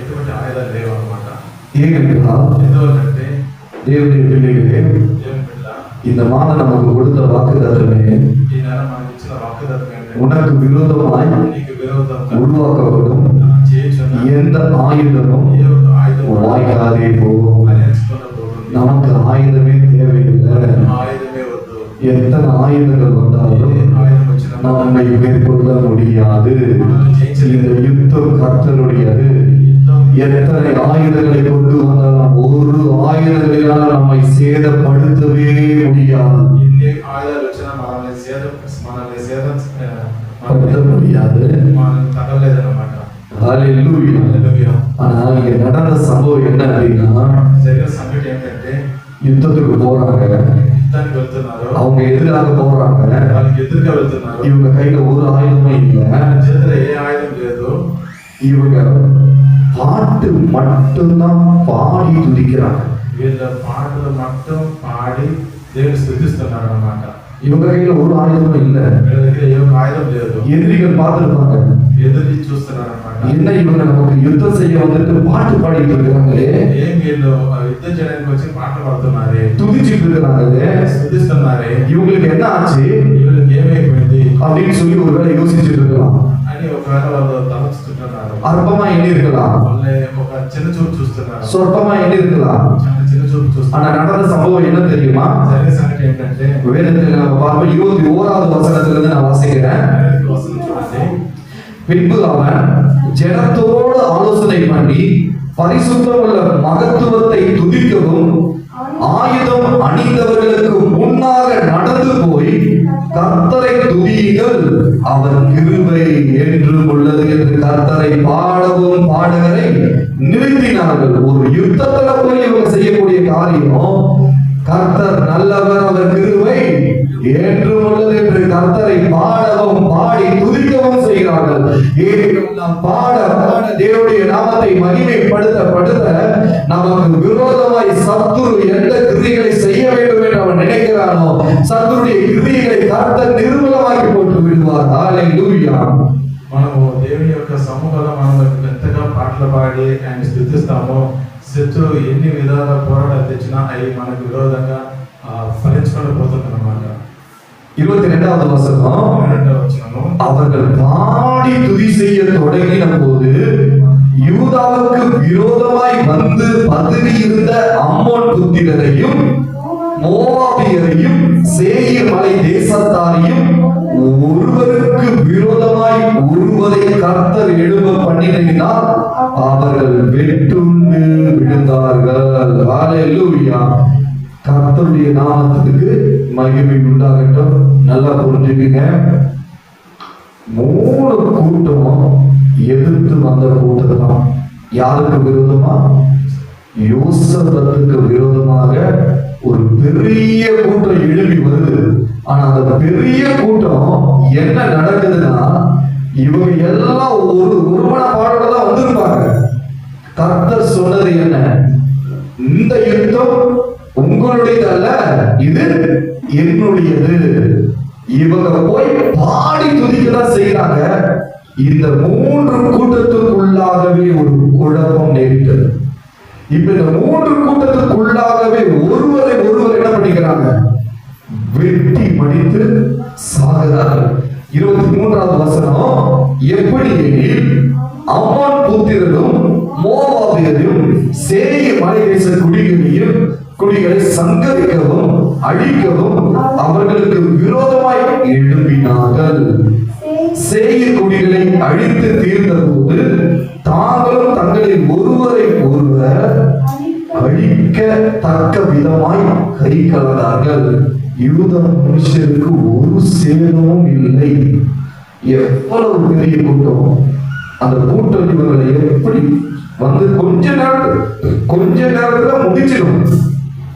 ఎటువంటి ఆయుధాలు లేవు అన్నమాట. ஏனென்றால் ఎందువల్లంటే தேவனுடைய பிள்ளைகளே, దేవుని బిడ్డ, இந்த மாதம் நமக்கு கொடுத்த வாக்குதாரமே ఈ నెల మనకి ఇచ్చిన వాగ్దానం ఏంటంటే உனக்கு விரோதமாய் నీకు విరోధంగా உருவாக்கப்படும் చేయుచున్న எந்த ஆயுதமும் ఏ ఒక్క ఆయుధం வாய்க்காதே போகும். నేర్చుకున్న పోతుంది. நமக்கு ஆயுதமே தேவையில்லை. ఆయుధమే వద్దు. எத்தனை ஆயுதங்கள் வந்தாலும் ఏ ఆయుధం వచ్చినా நம்மை மேற்கொள்ள முடியாது. మనల్ని இந்த జయించలేదు. யுத்தம் கர்த்தருடையது. యుద్ధం எத்தனை ஆயுதங்களை கொண்டு வந்தாலும் ஒரு ஆயுதங்களால் நம்மை சேதப்படுத்தவே முடியாது. ఎన్ని ఆయుధాలు వచ్చినా మనల్ని படுத்த முடியாது. తగలేదన్నమాట. హల్లెలూయా. హల్లెలూయా. ஆனா இங்க நடந்த சம்பவம் என்ன அப்படின்னா, జరిగిన సంఘటన ఏంటంటే யுத்தத்துக்கு போறாங்க, యుద్ధానికి వెళ్తున్నారు, அவங்க எதிராக போறாங்க, వాళ్ళకి ఎదురుగా వెళ్తున్నారు, இவங்க கையில ஒரு ஆயுதமும் இல்லை, చేతిలో ఏ ఆయుధం లేదు, இவங்க பாட்டு மட்டும்தான் பாடி துதிக்கிறாங்க. వీళ్ళ పాటలు మొత్తం పాడి దేవుని స్తుతిస్తున్నారు అన్నమాట. இவங்க கையில ஒரு ஆயுதமும் இல்ல, వీళ్ళ దగ్గర ఏ ఆయుధం లేదు, எதிரிகள் பார்த்துருப்பாங்க, ఎదురు చూస్తున్నారు అన్నమాట. என்ன இவங்க நமக்கு யுத்தம் செய்ய வந்துட்டு பாட்டு பாடிட்டு இருக்காங்களே, ఏం వీళ్ళు యుద్ధం చేయడానికి వచ్చి పాటలు పాడుతున్నారే, துதிச்சிட்டு இருக்காங்களே, స్తుతిస్తున్నారే, இவங்களுக்கு என்ன ஆச்சு వీళ్ళకి ఏమైపోయింది அப்படின்னு சொல்லி ஒருவேளை யோசிச்சுட்டு இருக்கலாம். అని ఒకవేళ వాళ్ళు తలచుకుంటున్నారు, அற்பமா எண்ணி இருக்கலாம், వాళ్ళే ఒక చిన్న చూపు చూస్తున్నారు, சொற்பமா எண்ணி இருக்கலாம். చిన్న చూపు ஆனா చూస్తున్నారు. நடந்த சம்பவம் என்ன தெரியுமா? జరిగే సంగతి ఏంటంటే வேதத்துல நம்ம பார்ப்போம், 21வது வசனத்துல இருந்து நான் வாசிக்கிறேன். వసనం చూడండి. பின்பு அவன் ஜனத்தோடு ஆலோசனை பண்ணி பரிசுத்தம் உள்ள மகத்துவத்தை துதிக்கவும் ஆயுதம் அணிந்தவர்களுக்கு முன்னாக நடந்து போய் கர்த்தரை துதியுங்கள், அவர் கிருபை என்றும் உள்ளது என்று கர்த்தரை பாடவும் பாடகரை நிறுத்தினார்கள். ஒரு யுத்தத்துல போய் இவங்க செய்யக்கூடிய காரியம், கர்த்தர் நல்லவர், அவர் கிருபை என்றும் உள்ளது என்று கர்த்தரை பாடவும் பாடி துதிக்கவும் செய்கிறார்கள். நாம் பாட பாட தேவனுடைய நாமத்தை மகிமைப்படுத்த நமக்கு விரோதமாய் சத்துரு எந்த கிரியைகளை செய்ய வேண்டும் என்று அவன் நினைக்கிறானோ, சத்துருடைய கிரியைகளை கர்த்தர் நிர்மூலமாக்கி போட்டு விடுவார். ஹல்லேலூயா. మనము దేవుని యొక్క సముఖంలో మనం ఎంతగా పాటలు పాడి ఆయన స్తుతిస్తామో, శత్రువు ఎన్ని విధాల పోరాటాలు తెచ్చినా అవి మనకు విరోధంగా ఫలించుకొని పోతుంది అన్నమాట. 22வது வசனம், రెండవ వచనము, அவர்கள் பாடி துதி செய்ய தொடங்கின போது யூதாவுக்கு விரோதமாய் வந்து பதுங்கி இருந்த அம்மோன் புத்திரரையும் மோவாபியரையும் சேயீர் மலை தேசத்தாரையும் ஒருவருக்கு விரோதமாய் ஒருவரை கர்த்தர் எழும்ப பண்ணினால் அவர்கள் வெட்டுண்டு விழுந்தார்கள். ஹல்லேலூயா. கர்த்தருடைய நாமத்துக்கு மகிமை உண்டாகட்டும். நல்லா புரிஞ்சுக்குங்க, 3 கூட்டம் எதிர்த்து வந்த கூட்டம் தான். யாருக்கு விரோதமா? யோசேப்புக்கு விரோதமாக ஒரு பெரிய கூட்டம் எழுப்பி வருது. ஆனா அந்த பெரிய கூட்டம் என்ன நடக்குதுன்னா, இவங்க எல்லாம் ஒரு ஒருமனப்பாடோட தான் வந்திருப்பாங்க. கர்த்தர் சொன்னது என்ன? இந்த யுத்தம் உங்களுடையது அல்ல, இது என்னுடையது. இவங்க போய் பாடி துதிக்கதான் செய்யறாங்க. இந்த 3 கூட்டத்துக்குள்ளாகவே ஒரு குழப்பம் நேரிட்டது. இப்ப இந்த 3 கூட்டத்துக்குள்ளாகவே ஒருவர் என்ன பண்ணிக்கிறாங்க? வெட்டி மடித்து சாகிறார்கள். 23வது வசனம், எப்படி எனில் அம்மோன் புத்திரரும் மோவாபியரும் சேயீர் மலை தேச குடிகளை சங்கரிக்கவும் அழிக்கவும் அவர்களுக்கு விரோதமாய் எழும்பினார்கள். சேயீர் குடிகளை அழித்து தீர்ந்தபோது தாங்களும் தங்களில் ஒருவரை ஒருவர் அழிக்கத்தக்க விதமாய் கை கலந்தார்கள். யூத மனுஷருக்கு ஒரு சேதமும் இல்லை. எவ்வளவு பெரிய கூட்டம்! அந்த கூட்டம் இவர்களை எப்படி வந்து கொஞ்ச நேரத்துல முடிச்சிடும்.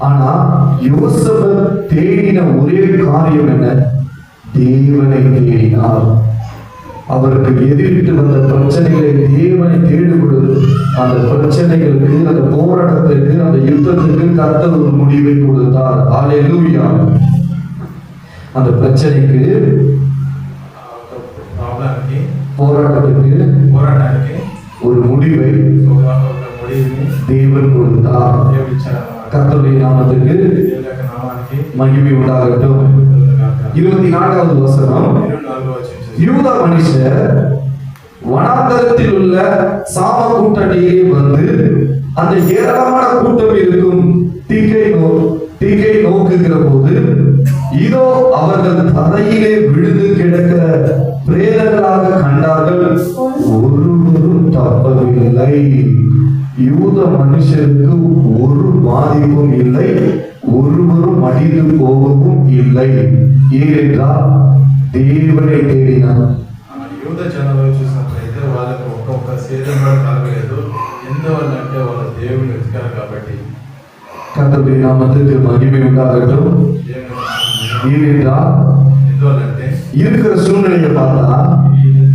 ஆனா யோசேப்பு தேடின ஒரே காரியம் என்ன? தேவனை தேடினார். அவருக்கு எதிரிட்டு வந்த பிரச்சனைகளை தேவனை தேடும் பொழுது அந்த பிரச்சனைகளுக்கு, அந்த போராட்டத்திற்கு, அந்த யுத்தத்துக்கு கர்த்தர் ஒரு முடிவை கொடுத்தார். ஹல்லேலூயா. அந்த பிரச்சனைக்கு, போராட்டத்துக்கு ஒரு முடிவை தேவன் கொடுத்தார். கர்த்தருடைய நாமத்துக்கு மகிமை உண்டாகட்டும். 24வது வசனம், யூதா மனுஷர் வனாந்தரத்தில் உள்ள சாம கூட்டணியே வந்து அந்த ஏராளமான கூட்டம் இருக்கும் தீக்கை நோக்குகிற போது இதோ அவர்கள் தரையிலே விழுந்து கிடக்கிற பிரேதங்களாக கண்டார்கள், ஒருவரும் தப்பவில்லை. யூத மனுஷருக்கு ஒரு பாதிப்பும் இல்லை, ஒருவரும் அடித்து போகவும் இல்லை. ஏனென்றால் தேவனை தேடினார். యూద జనాలు చూసినట్లయితే వాళ్ళకి ఒక్కొక్క సేదం కూడా కలగలేదు. ఎందువల్ల అంటే వాళ్ళ దేవుని వెతికారు కాబట్టి. கர்த்தருடைய நாமத்துக்கு மகிமை உண்டாகட்டும். ஏனென்றால் ఎందువల్లంటే இருக்கிற సూழ்நிலையை பார்த்தா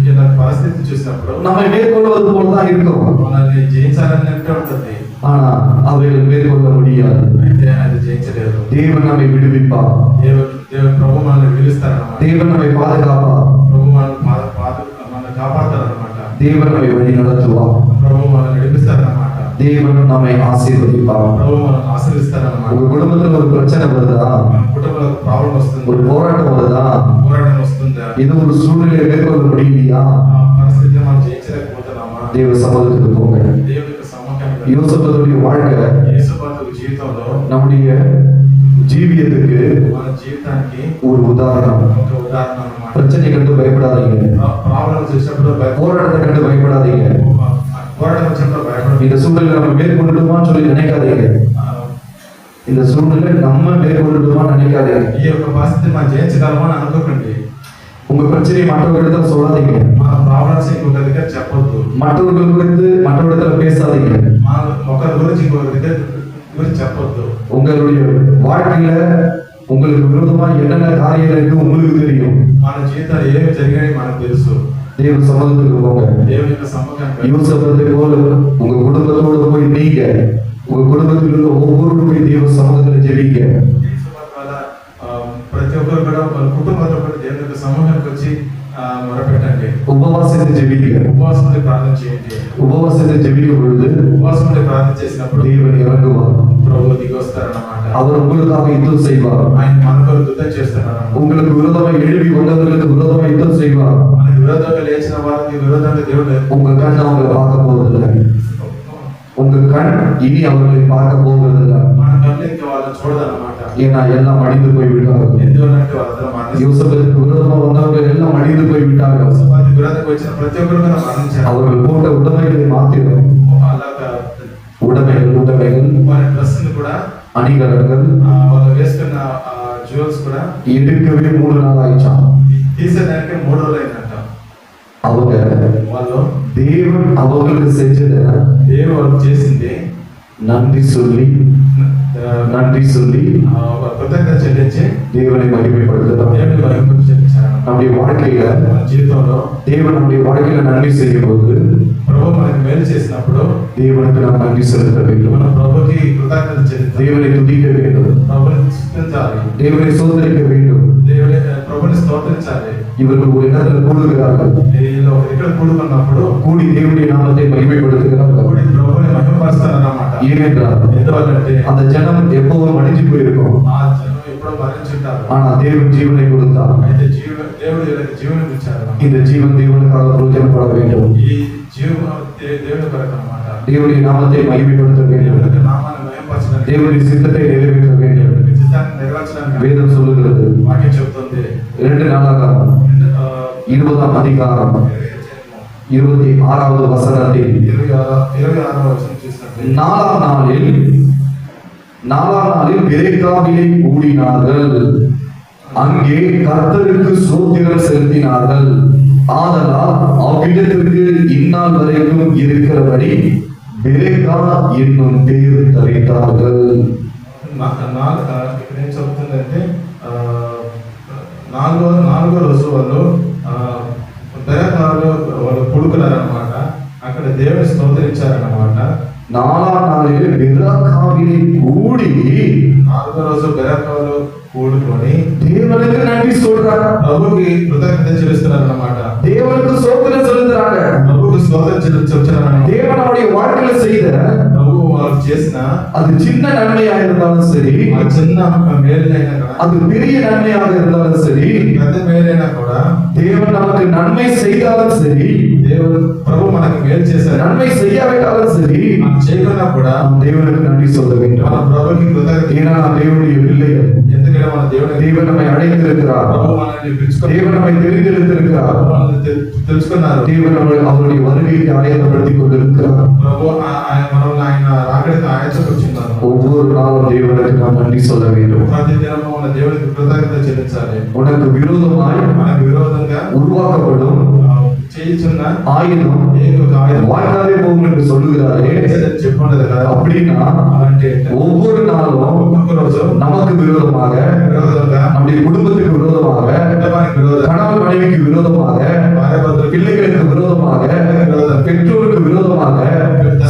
ఇలా పరిస్థితి చూసినప్పుడు நம்மை மேற்கொள்வது போலதான் இருக்கும். మనల్ని జయించాలన్నట్టు ఉంటుంది. ஆனா அவைகள் மேற்கொள்ள முடியாது. అయితే అది జయించలేదు. தேவன் நம்மை விடுவிப்பார். దేవుడు ప్రభు మనల్ని పిలుస్తారన్నమాట. தேவன் நம்மை பாதுகாப்பார். ప్రభు మనల్ని కాపాడతారన్నమాట. தேவன் நம்மை வழி நடத்துவார். ప్రభు మనల్ని నడిపిస్తారన్నమాట. தேவன் நம்மை ஆசீர்வதிப்பார். ప్రభు మనల్ని ఆశీర్వదిస్తారన్నమాట. உங்க குடும்பத்துல ஒரு பிரச்சனை வருதா, మన కుటుంబంలో ప్రాబ్లం వస్తుంది, ஒரு போராட்டம் வருதா, పోరాటం వస్తుందా, இது ஒரு சூழ்நிலையை மேற்கொள்ள முடியலையா, ఆ పరిస్థితి మనం జయించలేకపోతున్నామా, தேவ சமூகத்துக்கு போங்க. దేవుని యొక్క సమ్మకానికి யோசேப்புடைய வாழ்க்கை యేసుపాత్ర జీవితంలో நம்முடைய ஜீவியத்துக்கு మన జీవితానికి ஒரு உதாரணம். ఒక ఉదాహరణ అన్నమాట. பிரச்சனை கண்டு பயப்படாதீங்க, ప్రాబ్లం చూసినప్పుడు போராட்டத்தை கண்டு பயப்படாதீங்க. పోరాటం వచ్చినప్పుడు భయపడదు. இந்த சூழ்நிலை நம்ம மேற்கொண்டுடுமான்னு சொல்லி நினைக்காதீங்க. இந்த சூழ்நிலை நம்ம மேற்கொண்டுடுமான்னு நினைக்காதீங்க. ఈ యొక్క పరిస్థితి మనం జయించగలమా అని అనుకోకండి. உங்க பிரச்சனையை மற்றவர்களிடம் சொல்லாதீங்க. మన ప్రాబ్లమ్స్ ఇంకొక దగ్గర చెప్పొద్దు. மற்றவர்கள் குறித்து மற்றவரிடத்துல பேசாதீங்க. మన ఒకరి గురించి ఇంకొక దగ్గర గురించి చెప్పొద్దు. உங்களுடைய வாழ்க்கையில உங்களுக்கு விரோதமா என்னென்ன காரியங்கள் இருக்கு உங்களுக்கு தெரியும். మన జీవితాలు ఏమి జరిగాయి మనకు తెలుసు. தேவ சமூகத்துக்கு போங்க. దేవుని యొక్క సమ్మకానికి யோசேப்பை போல உங்க குடும்பத்தோட போய் நீங்க உங்க குடும்பத்தில் உள்ள ஒவ்வொருவரும் போய் தேவ சமூகத்துல ஜெபிங்க. ప్రతి ఒక్కరు కూడా వాళ్ళ కుటుంబంతో కూడా దేవుని యొక్క సమూహానికి వచ్చి మొరపెట్టండి. உபவாசத்தை ஜெபிங்க. ఉపవాసంతో ప్రార్థన చేయండి. உபவாசத்தை ஜெபிக்கும் பொழுது ఉపవాసంతో ప్రార్థన చేసినప్పుడు தேவன் இறங்குவார். ప్రభు దిగి వస్తారన్నమాట. அவர் உங்களுக்காக யுத்தம் செய்வார். ఆయన మన కొరకు యుద్ధం చేస్తారన్నమాట. உங்களுக்கு விரோதமாக எழுப்பி வந்தவர்களுக்கு விரோதமாக யுத்தம் செய்வார். మనకి విరోధంగా లేచిన వారికి విరోధంగా దేవుడు உங்க கண் அவங்களை பார்க்க போவதில்லை. உங்க கண் இனி அவர்களை பார்க்க போவதில்லை. మన కళ్ళు ఇంకా వాళ్ళని చూడదన్నమాట. ஏன்னா எல்லாம் அழிந்து போய் விட்டார்கள். ఎందువల్లంటే వాళ్ళందరూ మరణించారు. யோசேப்புக்கு விரோதமாக வந்தவர்கள் எல்லாம் அழிந்து போய் விட்டார்கள். యేసుపాత్రకు విరోధంగా వచ్చిన ప్రతి ఒక్కరు కూడా మరణించారు. அவர்கள் போட்ட உடைமைகளை மாத்திரம் అలాగా உடைமைகள் వారి డ్రెస్ని కూడా அணிகலன்கள் వాళ్ళు వేసుకున్న జ్యువెల్స్ కూడా எடுக்கவே 3 நாள் ஆயிடுச்சாம். తీసేదానికి 3 రోజులు అయిందంట. அவங்க వాళ్ళు தேவன் அவங்களுக்கு செஞ்சத దేవుడు వాళ్ళకి చేసింది நன்றி சொல்லி కృతజ్ఞత చెల్లించి தேவனை மகிமைப்படுத்தலாம். దేవుని మహిమ చెల్లించారు. நம்முடைய வாழ்க்கையில మన జీవితంలో தேவன் நம்முடைய வாழ்க்கையில நன்மை செய்யும் போது ప్రభు మనకి మేలు చేసినప్పుడు தேவனுக்கு நாம் நன்றி செலுத்த வேண்டும். మన ప్రభుకి కృతజ్ఞత చెల్లించాలి. தேவனை துதிக்க வேண்டும். ప్రభుని స్తుతించాలి. தேவனை சோதரிக்க வேண்டும். దేవుని ప్రభుని స్తోత్రించాలి. இவர்கள் ஒரு இடத்தில் கூடுகிறார்கள். వీళ్ళు ఒక దగ్గర కూడుకున్నప్పుడు கூடி தேவனுடைய நாமத்தை மகிமைப்படுத்துகிறார்கள். కూడి ప్రభుని మహిమపరుస్తారన్నమాట. ஏனென்றால் ఎందువల్లంటే அந்த ஜனம் எப்பவும் அழிஞ்சு போயிருக்கும். ఆ జనం ఎప్పుడో మరణించుంటారు. ஆனா தேவன் ஜீவனை கொடுத்தார். అయితే దేవుడు వీళ్ళకి జీవనం ఇచ్చారు. இந்த ஜீவன் தேவனுக்காக பிரயோஜனப்பட வேண்டும். ఈ జీవం దేవుని కొరకు అన్నమాట. தேவனுடைய நாமத்தை மகிமைப்படுத்த வேண்டும். దేవుని యొక్క నామాన్ని మహిమపరచడానికి, தேவனுடைய சித்தத்தை நிறைவேற்ற வேண்டும். దేవుని చిత్తాన్ని నెరవేర్చడానికి வேதம் சொல்லுகிறது. వాక్యం చెప్తుంది. 2 நாளாகமம் 20ஆம் அதிகாரம் 26வது வசனத்தில் 26వ వచనం చూసినట్లయితే 4ஆம் நாளில் பெரேக்காவிலே கூடினார்கள். அங்கே கர்த்தருக்கு ஸ்தோத்திரம் செலுத்தினார்கள். ஆதலால் அவ்விடத்திற்கு இந்நாள் வரைக்கும் இருக்கிறபடி பெரேக்கா என்னும் பேர் தரித்தார்கள். ఇక్కడ ఏం చెప్తుందంటే నాలుగో రోజు వాళ్ళు బెరకాలో వాళ్ళు పుడుకున్నారన్నమాట. అక్కడ దేవుని స్తోత్రించారన్నమాట. 4ஆம் நாளில் பெரேக்காவிலே கூடி 4వ రోజు బెరకాలో కూడుకొని தேவனுக்கு நன்றி சொல்றாங்க. ప్రభుకి కృతజ్ఞత చెల్లిస్తున్నారన్నమాట. தேவனுக்கு ஸ்தோத்திரம் செலுத்துறாங்க. ప్రభుకి స్తోత్రం చెల్లించారన్నమాట. தேவன் அவருடைய வாழ்க்கையில செய்த ప్రభు వాళ్ళు చేసిన அது சின்ன நன்மையா இருந்தாலும் சரி, ఆ చిన్న మేలైనా కూడా, அது பெரிய நன்மையாக இருந்தாலும் சரி, పెద్ద మేలైనా కూడా, தேவன் நமக்கு நன்மை செய்தாலும் சரி, దేవుడు ప్రభు మనకి మేలు చేశారు. நன்மை செய்யாவிட்டாலும் சரி, మనం చేయకున్నా కూడా நாம் தேவனுக்கு நன்றி சொல்ல మన வேண்டும். ప్రభుకి కృతజ్ఞత. ஏன்னா நாம் தேவனுடைய பிள்ளைகள். ఎందుకంటే మన దేవుడు தேவன் நம்மை அழைத்திருக்கிறார். ప్రభు మనల్ని పిలుచుకున్నారు. தேவன் நம்மை தெரிந்தெடுத்திருக்கிறார். ప్రభు మనల్ని తెలుసుకున్నారు. தேவன் அவருடைய வருகைக்கு ஆயத்தப்படுத்திக் கொண்டிருக்கிறார். ప్రభు మనల్ని ఆయన రాకడికి ఆయత్తపరుచున్నారు. ஒவ்வொரு நாளும் தேவனுக்கு நாம் நன்றி சொல்ல வேண்டும். ప్రతి దినము మన దేవుడికి కృతజ్ఞత చెల్లించాలి. உனக்கு விரோதமாய் మనకు విరోధంగా உருவாக்கப்படும் చేయుచున్న ஆயுதம் ఏకొక ఆయుధం வாய்க்காலே போகும் என்று சொல்லுகிறாரே. చెప్పండి కదా. அப்படின்னா అంటే ஒவ்வொரு நாளும் ఒక్కొక్క రోజు நமக்கு விரோதமாக, విరోధంగా, நம்முடைய குடும்பத்துக்கு விரோதமாக, కుటుంబానికి విరోధంగా, கணவன் மனைவிக்கு விரோதமாக, భార్యాభర్తలకు பிள்ளைகளுக்கு விரோதமாக, பெற்றோருக்கு விரோதமாக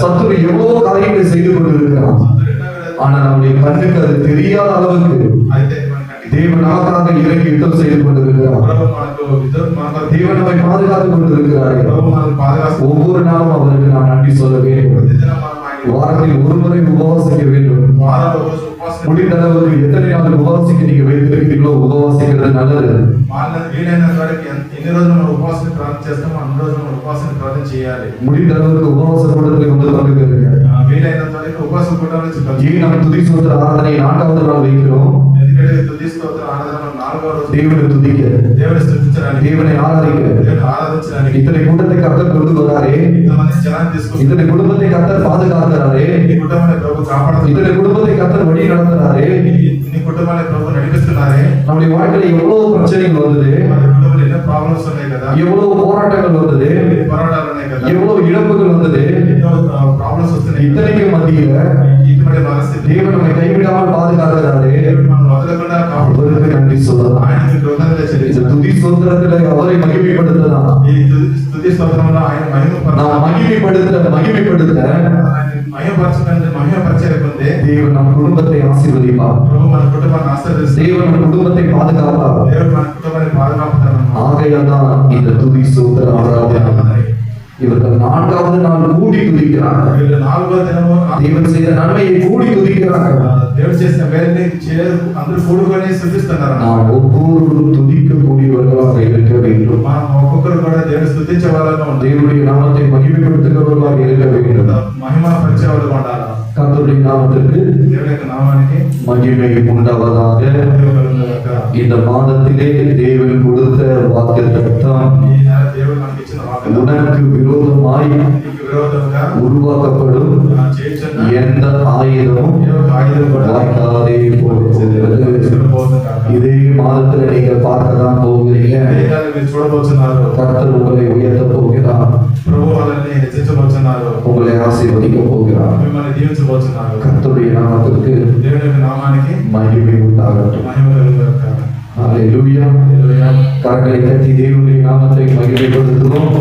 சத்துரு எவ்வளவு காரியங்களை செய்து கொண்டிருக்கிறான். ஆனா நம்முடைய கண்ணுக்கு அது தெரியாத அளவுக்கு అయితే మనకంటే தேவன் நமக்காக இறங்கி யுத்தம் செய்து கொண்டிருக்கிறார். ప్రభు మనకు మనకు தேவன் நம்மை பாதுகாத்துக் கொண்டிருக்கிறார். ప్రభు మనకు பாதுகாப்பு ஒவ்வொரு நாளும் அவருக்கு நான் நன்றி சொல்ல வேண்டும். ప్రతిదినం మనం ఆయన வாரத்தில் ஒரு முறை உபவாசிக்க வேண்டும். వారాల రోజు ఉపవాసం முடிந்த அளவுக்கு எத்தனை நாள் உபவாசிக்க நீங்க வைத்திருக்கிறீங்களோ உபவாசிக்கிறது நல்லது. వాళ్ళని వీలైన వారికి ఎన్ని రోజులు మనం ఉపవాసం ప్రార్థన చేస్తామో అన్ని రోజులు మనం ఉపవాసం ప్రార్థన చేయాలి. முடிந்த அளவுக்கு உபவாச கூட்டத்தில் வந்து பங்குபெறுங்க. వీలైనంత వరకు ఉపవాసం కూటమిలో ஏன் நம்ம துதி சோத்திர ஆராதனை 4வது நாள் வைக்கிறோம்? ఎందుకంటే తుది స్తోత్ర ఆరాధన 4వ రోజు தேவனை துதிக்க, దేవుని స్తుతించడానికి, தேவனை ஆராதிக்க. దేవుని ఆరాధించడానికి, இத்தனை கூட்டத்தை கர்த்தர் கொண்டு வராரே, ఇంతమంది జనాన్ని తీసుకొని இத்தனை குடும்பத்தை கர்த்தர் பாதுகாக்கிறாரே, ఈ కుటుంబాన్ని ప్రభు కాపాడుతున్నారు, இத்தனை குடும்பத்தை கர்த்தர் வழி நடத்துறாரே. ఇన్ని కుటుంబాన్ని ప్రభు నడిపిస్తున్నారే. நம்முடைய வாழ்க்கையில எவ்வளவு பிரச்சனைகள் வந்தது, మన కుటుంబంలో ఎన్నో ప్రాబ్లమ్స్ ఉన్నాయి కదా, எவ்வளவு போராட்டங்கள் வந்தது, ఎన్ని పోరాటాలు ఉన్నాయి కదా, எவ்வளவு இழப்புகள் வந்தது. ఎన్నో ప్రాబ్లమ్స్ వస్తున్నాయి. இத்தனைக்கு மத்தியில ఇటువంటి పరిస్థితి தேவன் நம்மை கைவிடாமல் பாதுகாக்கிறாரே. దేవుడు మనం వదలకుండా அவருக்கு நன்றி சொல்லலாம். ఆయనకి కృతజ్ఞత இந்த చెల్లించాలి. துதி சோத்திரத்துல அவரை மகிமைப்படுத்தலாம். ఈ స్తుతి స్తోత్రంలో ఆయన நான் மகிமைப்படுத்த మహిమపరచకుంటే தேவன் நம் குடும்பத்தை ஆசீர்வதிப்பார். ప్రభు మన కుటుంబాన్ని ఆశీర్వదిస్తాడు. தேவன் நம் குடும்பத்தை பாதுகாப்பார். దేవుడు మన కుటుంబాన్ని పాదుకాపుతాడు. ஆகையால் தான் இந்த துதி சோத்திர ஆராதனை. இவர்கள் 4வது நாள் கூடி துதிக்கிறாங்க. వీళ్ళు 4వ దినము தேவன் செய்த நன்மையை கூடி துதிக்கிறாங்க. దేవుడు చేసిన మేలుని అందరూ కూడుకొని స్తుతిస్తున్నారు. நாம் ஒவ்வொருவரும் துதிக்கக்கூடியவர்களாக இருக்க வேண்டும். మనం ఒక్కొక్కరు కూడా దేవుని స్తుతించే వాళ్ళగా ఉండాలి. தேவனுடைய நாமத்தை மகிமைப்படுத்துகிறவர்களாக இருக்க வேண்டும். మహిమ పరిచే వాళ్ళగా ఉండాలి. கர்த்தருடைய நாமத்திற்கு దేవుని యొక్క నామానికి மகிமை உண்டாவதாக. మహిమ కలుగుగాక. இந்த மாதத்திலே தேவன் கொடுத்த வாக்குத்தத்தம் ఈ నెల దేవుడు మనకి ఇచ్చిన వాగ్దానం உனக்கு விரோதமாய் నీకు విరోధంగా உருவாக்கப்படும் చేయుచున్న எந்த ஆயுதமும் ఏ ఒక్క ఆయుధం కూడా வாய்க்காதே போகிறது. இதே மாதத்துல நீங்க பார்க்கதான் போகிறீங்க. దేశాలు మీరు చూడబోతున్నారు. கர்த்தர் உங்களை உயர்த்த போகிறார். ప్రభు వాళ్ళని హెచ్చించబోతున్నారు. உங்களை ஆசீர்வதிக்க போகிறார். మిమ్మల్ని దీవించబోతున్నారు. கர்த்தருடைய நாமத்திற்கு దేవుని యొక్క నామానికి மகிமை உண்டாகட்டும். మహిమ కలుగుగాక. ஹalleluya. హల్లెలూయా. கரங்களை தட்டி தேவனுடைய நாமத்தை மகிமைப்படுத்துவோம்.